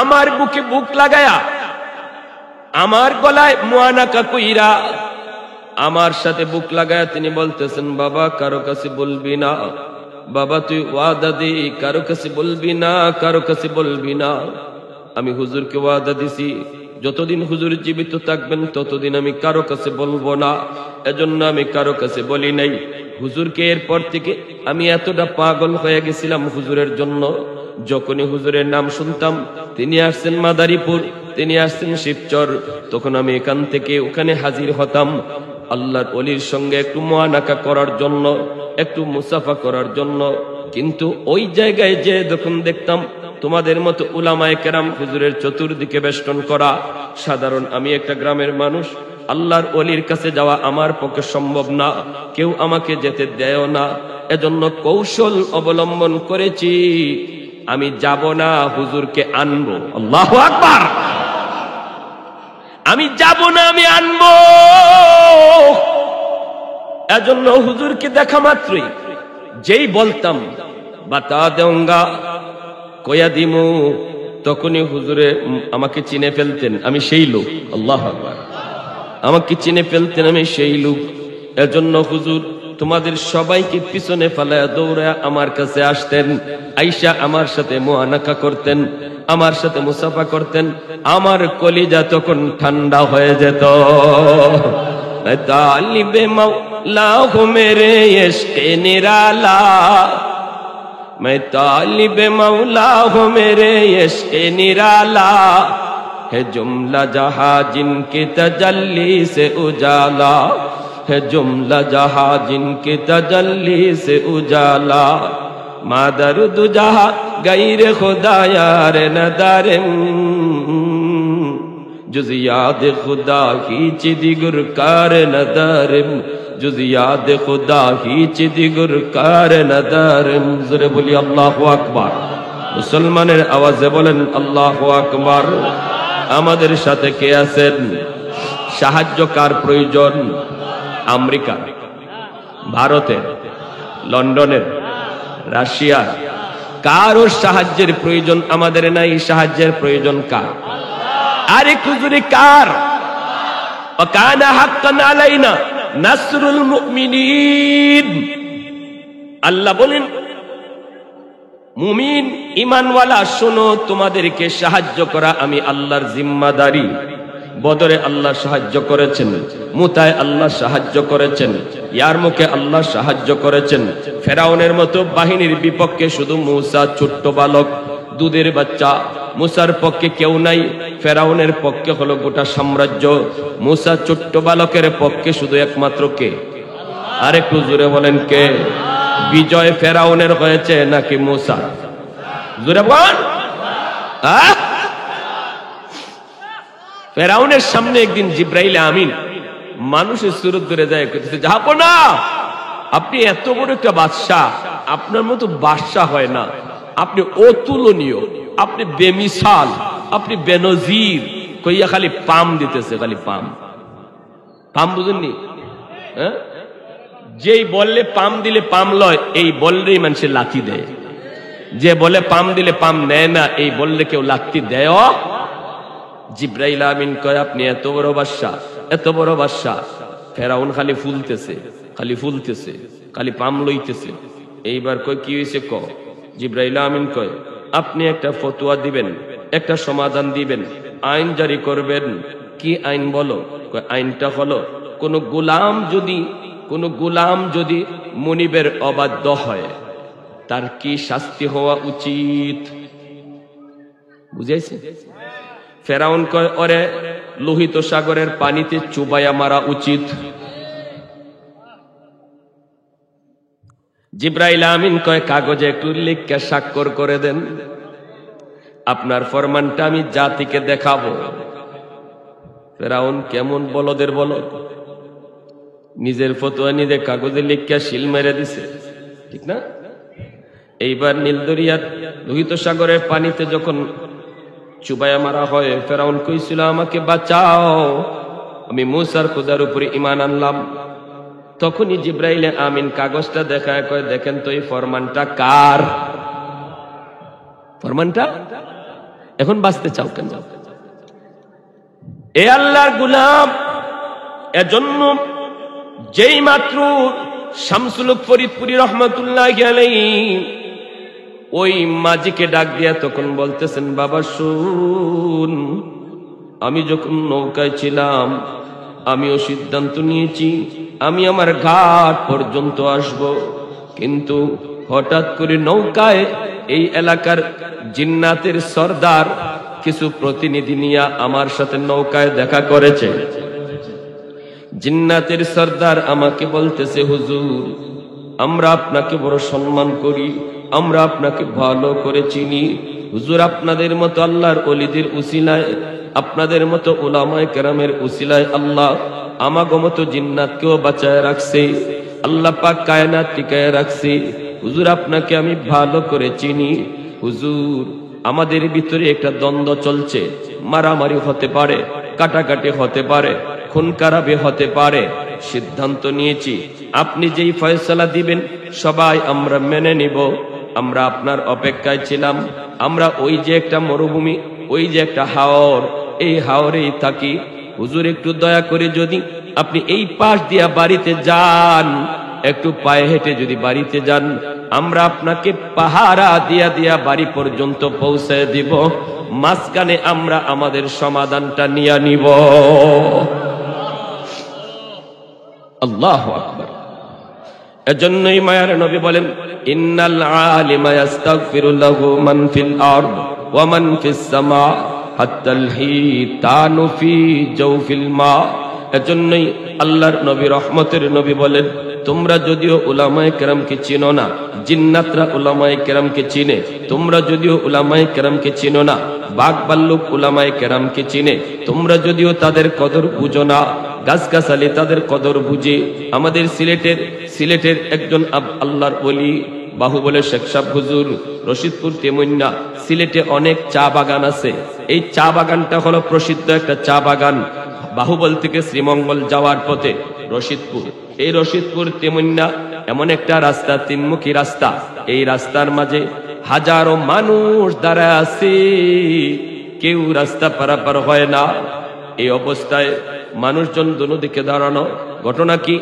আমার বুকে বুক লাগায়া আমার গলায় মুআনাকা কইরা আমার সাথে বুক লাগায়া তিনি বলতেছেন, বাবা কারো কাছে বলবি না, বাবা তুই ওয়াদা দে, কারো কাছে বলবি না, কারো কাছে বলবি না। আমি হুজুরকে ওয়াদা দিছি যতদিন হুজুর জীবিত থাকবেন ততদিন আমি কারো কাছে বলবো না, এজন্য আমি কারো কাছে বলি নাই। হুজুরকে এরপর থেকে আমি এতটা পাগল হয়ে গেছিলাম হুজুরের জন্য, যখনই হুজুরের নাম শুনতাম, তিনি আসছেন মাদারীপুর, তিনি আসছেন শিবচর, তখন আমি এখান থেকে ওখানে হাজির হতাম আল্লাহর ওলির সঙ্গে একটু মুআনাকা করার জন্য, একটু মুসাফা করার জন্য। কিন্তু ওই জায়গায় যে যখন দেখতাম তোমাদের মতো উলামায়ে কেরাম হুজুরের চতুর্দিকে বেষ্টন করা, সাধারণ আমি একটা গ্রামের মানুষ, আল্লাহর ওলির কাছে যাওয়া আমার পক্ষে সম্ভব না, কেউ আমাকে যেতে দেয় না। এজন্য কৌশল অবলম্বন করেছি, আমি যাব না, হুজুরকে আনবো। আল্লাহু আকবার। আমি যাব না, আমি আনবো। এজন্য হুজুরকে দেখা মাত্রই যেই বলতাম বাতা দেউঙ্গা কয়া দিমু, তখনই হুজুরে আমাকে চিনে ফেলতেন আমি সেই লোক। আল্লাহু আকবার। আমাকে চিনে ফেলতেন আমি সেই লোক। এজন্য হুজুর তোমাদের সবাইকে পিছনে ফেলায় দৌড়ে আমার কাছে আসতেন, আইসা আমার সাথে মুআনাকা করতেন, আমার সাথে মুসাফা করতেন। আমার কলিজা তখন ঠান্ডা হয়ে যেত। তালিবে মাওলা হো মেরে ইশকে নিরালা, मैं तालिब मौला हूँ मेरे इश्क़ निराला, है जुमला जहाँ जिनकी तजल्ली से उजाला, है जुमला जहाँ जिनकी तजल्ली से उजाला, मादर दुजहा गैर खुदा यार नदारम, जुज़ याद खुदा ही चिदिगुर कार नदारम, जुज़ याद खुदा ही चिदिगुर कार नदारम। ज़ोरे बोली अल्लाहु আকবার। মুসলমানের আওয়াজে বলেন আল্লাহু আকবার। আমাদের সাথে কে আছেন? সাহায্য কার প্রয়োজন? আমেরিকা, ভারতের, লন্ডনের, রাশিয়া, কারো সাহায্যের প্রয়োজন আমাদের নাই। সাহায্যের প্রয়োজন কার? আরে কুজুরি কার? ওয়াকানা হাক্কান আলাইনা নাসরুল মুমিনিন। আল্লাহ বলেন মুমিন ঈমানওয়ালা শোনো, তোমাদেরকে সাহায্য করা আমি আল্লাহর জিম্মাদারি। বদরে আল্লাহ সাহায্য করেছেন, মুতায় আল্লাহ সাহায্য করেছেন, ইয়ারমুকে আল্লাহ সাহায্য করেছেন। ফেরাউনের মতো বাহিনীর বিপক্ষে শুধু মূসা ছোট্ট বালক, দুধের বাচ্চা। মূসার পক্ষে কেউ নাই, ফেরাউনের পক্ষে হলো গোটা সাম্রাজ্য। মূসা ছোট্ট বালকের পক্ষে শুধু একমাত্র কে? আরেকটু জোরে বলেন কে? বিজয় ফেরাউনের হয়েছে নাকি মূসা? জোরে বল। ফেরাউনের সামনে একদিন জিব্রাইল আমিন মানুষের সুরত ধরে যায়, যাবো না, আপনি এত বড় একটা বাদশাহ, আপনার মতো বাদশাহ হয় না, আপনি অতুলনীয়, আপনি বেমিসাল, আপনি বেনজির। কইয়া খালি পাম দিতেছে, খালি পাম। পাম বুঝেননি? হ্যাঁ, যেই বললে পাম দিলে পাম লয়, এই বললেই মানুষের লাথি দেয়। যে বলে পাম দিলে পাম নেয় না, এই বললে কেউ লাথি দেয়। জিব্রাইল আমিন কয় আপনি এত বড় বাদশা, এত বড় বাদশা। ফেরাউন খালি ফুলতেছে, খালি ফুলতেছে, খালি পাম লইতেছে। এইবার কয় কি হয়েছে ক? জিব্রাইল আমিন কয় আপনি একটা ফতোয়া দিবেন, একটা সমাধান দিবেন, আইন জারি করবেন। কি আইন বলো? কয় আইনটা হলো কোন গোলাম যদি মনিবের অবাধ্য হয় তার কি শাস্তি হওয়া উচিত? বুঝাইছে? ফেরাউন কয় ওরে লোহিত সাগরের পানিতে চুবাইয়া মারা উচিত। জিব্রাইল আমিন কয় কাগজে একটু লিখে স্বাক্ষর করে দেন, আপনার ফরমানটা আমি জাতিকে দেখাবো। ফেরাউন কেমন বলদের বলদ, নিজের ফতোয়া নিজে কাগজে লিখে শিল মেরে দিছে, ঠিক না? এইবার নীলদরিয়ার লোহিত সাগরের পানিতে যখন চুবাইয়া মারা হয়, ফেরাউন কইছিল আমাকে বাঁচাও, আমি মূসার খোদার উপরে ঈমান আনলাম। তখনই জিব্রাইল আমিন কাগজটা দেখায় কয় দেখেন তো এই ফরমানটা কার? ফরমানটা এখন বাঁচতে চাও কেন? এ আল্লাহর গোলাম। এজন্য যেই মাত্র শামসুল হক ফরিদপুরি রহমাতুল্লাহি আলাইহি ওই মাঝিকে ডাক দিয়া তখন বলতেছেন বাবা শুন, আমি যখন নৌকায় ছিলাম আমিও সিদ্ধান্ত নিয়েছি আমি আমার ঘাট পর্যন্ত আসব, কিন্তু হঠাৎ করে নৌকায় এই এলাকার জিন্নাতের সর্দার কিছু প্রতিনিধি নিয়ে আমার সাথে নৌকায় দেখা করেছে। জিন্নাতের সর্দার আমাকে বলতেছে হুজুর আমরা আপনাকে বড় সম্মান করি, আমরা আপনাকে ভালো করে চিনি হুজুর, আপনাদের মতো আল্লাহর ওলিদের উসিলায়, আপনাদের মতো উলামায়ে কেরামের উসিলায় আল্লাহ আমাগো মতো জিন্নাতকেও বাঁচায় রাখছে, আল্লাহ পাক কায়নাত টিকায় রাখছে। হুজুর আপনাকে আমি ভালো করে চিনি হুজুর, আমাদের ভিতরে একটা দ্বন্দ্ব চলছে, মারামারি হতে পারে, কাটাকাটি হতে পারে, খুন খারাপি হতে পারে। সিদ্ধান্ত নিয়েছি আপনি যেই ফয়সালা দিবেন সবাই আমরা মেনে নিব। আমরা আপনার অপেক্ষায় ছিলাম। আমরা ওই যে একটা মরুভূমি, ওই যে একটা হাওর, এই হাওরেই থাকি। হুজুর একটু দয়া করে যদি আপনি এই পাশ দিয়া বাড়িতে যান, একটু পায়ে হেঁটে যদি বাড়িতে যান, আমরা আপনাকে পাহারা দিয়া দিয়া বাড়ি পর্যন্ত পৌঁছে দিব। মাঝখানে আমরা আমাদের সমাধানটা নিয়ে নিব। আল্লাহু আকবার। এজন্যই মায়ার নবী বলেন, ইন্নাল আলিমা ইস্তাগফিরু লাহু মান ফিল আরদ ওয়া মান ফিস সামা হাত্তাল হিতানু ফি জাওফিল মা। এজন্যই আল্লাহর নবী রহমতের নবী বলেন, তোমরা যদিও উলামায়ে কেরামকে চিনো না, জিন্নাতরা উলামায়ে কেরামকে চিনে। তোমরা যদিও উলামায়ে কেরামকে চিনো না, বাঘ ভাল্লুক উলামায়ে কেরামকে চিনে। তোমরা যদিও তাদের কদর বুঝো না, গাছগাছালি তাদের কদর বুঝে। আমাদের সিলেটের একজন আল্লাহর ওলি বাহুবলে শেখ সাহেব হুজুর, রশিদপুর তেমন্না, সিলেটে অনেক চা বাগান আছে। এই চা বাগানটা হলো প্রসিদ্ধ একটা চা বাগান। বাহুবল থেকে শ্রীমঙ্গল যাওয়ার পথে রশিদপুর, এই রশিদপুর তেমন্না এমন একটা রাস্তা, তিনমুখী রাস্তা। এই রাস্তার মাঝে হাজারো মানুষ দাঁড়ায় আছে, কেউ রাস্তা পারাপার হয় না। এই অবস্থায় মানুষজন দুদিকে দাঁড়ানো। ঘটনা কি,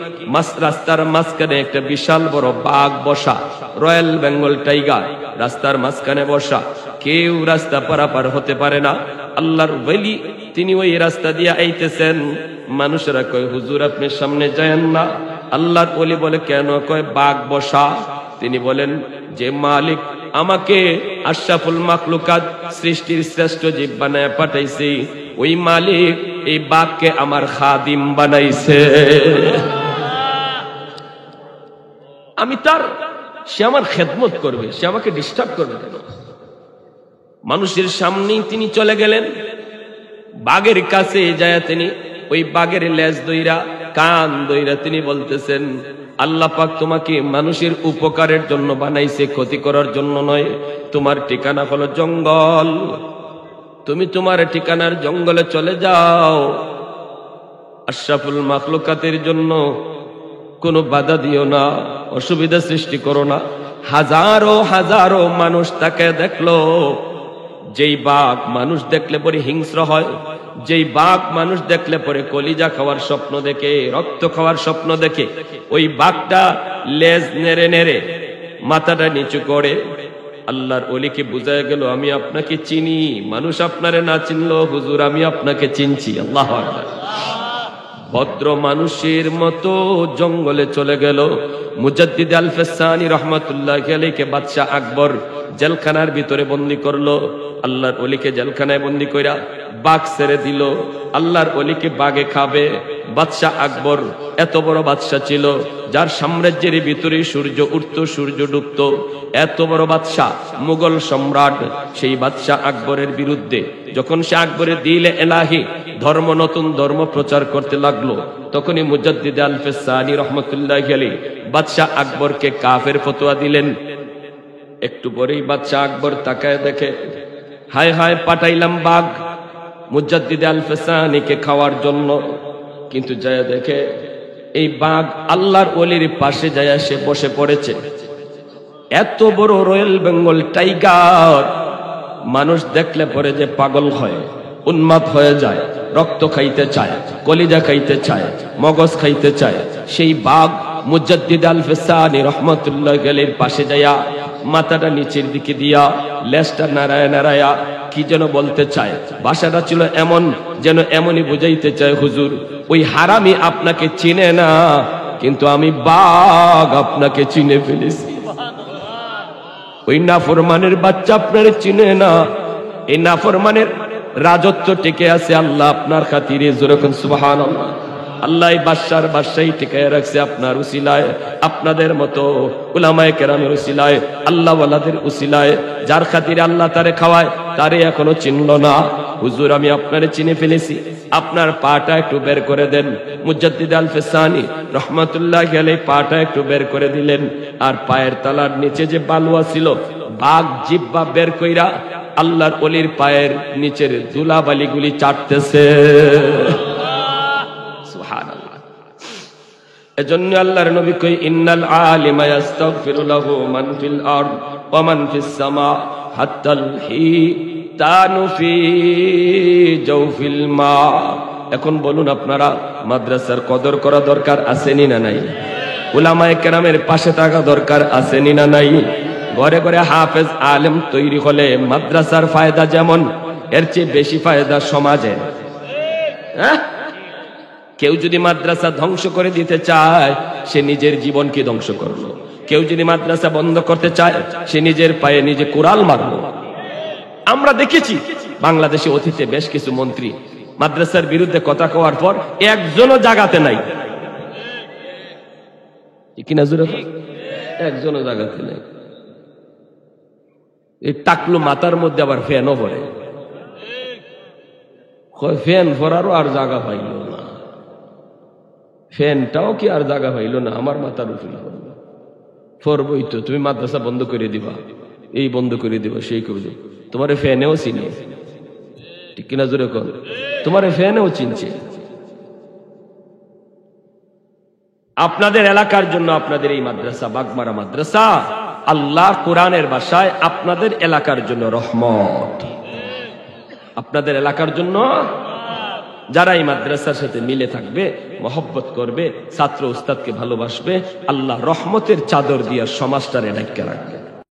রাস্তার মাঝখানে একটা বিশাল বড় বাঘ বসা, রয়্যাল বেঙ্গল টাইগার রাস্তার মাঝখানে বসা। কেউ রাস্তা পারাপার হতে পারে না। আল্লাহর ওলি তিনি ওই রাস্তা দিয়ে আইতেছেন। মানুষেরা কয়, হুজুর আপনি সামনে যায়েন না। আল্লাহর ওলি বলে, কেন? কয়, বাঘ বসা। তিনি বলেন, যে মালিক আমাকে আশরাফুল মাখলুকাত, সৃষ্টির শ্রেষ্ঠ জীব বানায় পাঠাইছে, ওই মালিক এই বাঘকে আমার খাদিম বানাইছে। আমি তার, সে আমার খেদমত করবে, সে আমাকে ডিস্টার্ব করবে কেন? মানুষের সামনেই তিনি চলে গেলেন। বাঘের কাছে যায় তিনি ওই বাঘের লেজ দইরা, কান দইরা তিনি বলতেছেন, আল্লাহ পাক তোমাকে মানুষের উপকারের জন্য বানাইছে, ক্ষতি করার জন্য নয়। তোমার ঠিকানা হলো জঙ্গল, তুমি তোমার ঠিকানার জঙ্গলে চলে যাও। আশরাফুল মাখলুকাতের জন্য কোনো বাধা দিও না, অসুবিধা সৃষ্টি করো না। হাজারো হাজারো মানুষ তাকে দেখলো। যেই বাঘ মানুষ দেখলে পরে হিংস্র হয়, যেই বাঘ মানুষ দেখলে পরে কলিজা খাওয়ার স্বপ্ন দেখে, রক্ত খাওয়ার স্বপ্ন দেখে, ওই বাঘটা লেজ নেড়ে নেড়ে মাথাটা নিচু করে। আল্লাহর ওলিকে বুঝায় গেল, আমি আপনাকে চিনি। মানুষ আপনারে না চিনলো, হুজুর আমি আপনাকে চিনছি। আল্লাহু আকবার। ভদ্র মানুষের মতো জঙ্গলে চলে গেল। মুজাদ্দিদ আল ফেসানি রহমাতুল্লাহি আলাইহি বাদশা আকবর জেলখানার ভিতরে বন্দী করলো। আল্লাহর ওলিকে জেলখানায় বন্দী কইরা বাঘ ছেড়ে দিল। আল্লাহর ওলিকে বাঘে খাবে। বাদশা আকবর এত বড় বাদশা ছিল, যার সাম্রাজ্যের ভিতরে সূর্য উঠত, সূর্য ডুবত। এত বড় বাদশা, মুঘল সম্রাট। সেই বাদশা আকবরের বিরুদ্ধে যখন সে আকবরের দিলে এলাহি ধর্ম, নতুন ধর্ম প্রচার করতে লাগলো, তখনই মুজাদ্দিদ আল ফেসানি রহমতুল্লাহি আলাইহি বাদশা আকবরকে কাফের ফতোয়া দিলেন। একটু পরেই বাদশা আকবর তাকায় দেখে, হায় হায়, পাঠাইলাম বাঘ মুজাদ্দিদ আল ফেসানিকে খাওয়ার জন্য, কিন্তু যায় দেখে এই বাঘ আল্লাহর ওলির পাশে যায় সে বসে পড়েছে। এত বড় রয়্যাল বেঙ্গল টাইগার মানুষ দেখলে পরে যে পাগল হয়, উন্মাদ হয়ে যায়, রক্ত খাইতে চায়, কলিজা খাইতে চায়, মগজ খাইতে চায়। সেই বাঘ মুজাদ্দিদ আল ফেসানি রহমতুল্লাহি আলাইহির পাশে যায়া মাথাটা নিচের দিকে দিয়া লেজটা নাড়ায় নাড়ায়া কি যেন বলতে চায়। ভাষাটা ছিল এমন যেন এমনই বুঝাইতে চায়, হুজুর ওই হারামি আপনাকে চিনে না, কিন্তু আমি বাঘ আপনাকে চিনে ফেলেছি। ওই নাফরমানের বাচ্চা আপনারে চিনে না। এই নাফরমানের রাজত্ব টিকে আছে আল্লাহ আপনার খাতিরে। যেরকম সুবহানাল্লাহ। আল্লাহ বাদশার বাদশাহী টিকায় রাখছে আপনার উসিলায়, আপনাদের মতো উলামায়ে কেরামের উসিলায়, আল্লাহ ওয়ালাদের উসিলায়। যার খাতিরে আল্লাহ তারে খাওয়ায়, তারে এখনো চিনল না। হুজুর আমি আপনারে চিনে ফেলেছি, আপনার পাটা একটু বের করে দেন। মুজাদ্দিদ আল ফেসানি রহমাতুল্লাহি আলাইহি পাটা একটু বের করে দিলেন। আর পায়ের তলার নিচে যে বালুয়া ছিল, বাঘ জিহ্বা বের কইরা আল্লাহর ওলির পায়ের নিচের ধুলাবালিগুলি চাটতেছে। সুবহানাল্লাহ। এজন্য আল্লাহর নবী কই ইন্নাল আলিমা ইস্তাগফিরু লাহু মান ফিল আরদ ওয়া মান ফিস সামা হাত্তাল হিতানু ফি জাওফিল মা। এখন বলুন আপনারা, মাদ্রাসার কদর করা দরকার আসেনি না নাই? উলামায়ে কেরামের পাশে থাকা দরকার আসেনি না নাই? ঘরে ঘরে হাফেজ আলেম তৈরি হলে মাদ্রাসার ফায়দা যেমন, এর চেয়ে বেশি ফায়দা সমাজে। হ্যাঁ, কেউ যদি মাদ্রাসা ধ্বংস করে দিতে চায়, সে নিজের জীবনকে ধ্বংস করলো। কেউ যদি মাদ্রাসা বন্ধ করতে চায়, সে নিজের পায়ে নিজে কুড়াল মারলো। আমরা দেখেছি বাংলাদেশে অতীতে বেশ কিছু মন্ত্রী মাদ্রাসার বিরুদ্ধে কথা কওয়ার পর একজনও জাগাতে নাই, কিনা জোরে একজনও জাগাতে নাই। এই টাকলু মাথার মধ্যে আবার ফ্যানও ভরে, ফ্যান ভরারও আর জায়গা পাইল না, ফ্যানটাও কি আর জায়গা পাইল না, আমার মাথার উপরে ফরবই তো। তুমি মাদ্রাসা বন্ধ করে দিবা, এই বন্ধ করে দিবা, সেই করে দিবা। তোমার ফ্যানেও চিনে, ঠিক কিনা জোরে কর, তোমার ফ্যানেও চিনছে। আপনাদের এলাকার জন্য আপনাদের এই মাদ্রাসা, বাগমারা মাদ্রাসা, আল্লাহ কোরআনের ভাষায় আপনাদের এলাকার জন্য রহমত। আপনাদের এলাকার জন্য যারা এই মাদ্রাসার সাথে মিলে থাকবে, মহব্বত করবে, ছাত্র উস্তাদকে ভালোবাসবে, আল্লাহ রহমতের চাদর দিয়ে সমাজটারে ঢাকা রাখবে।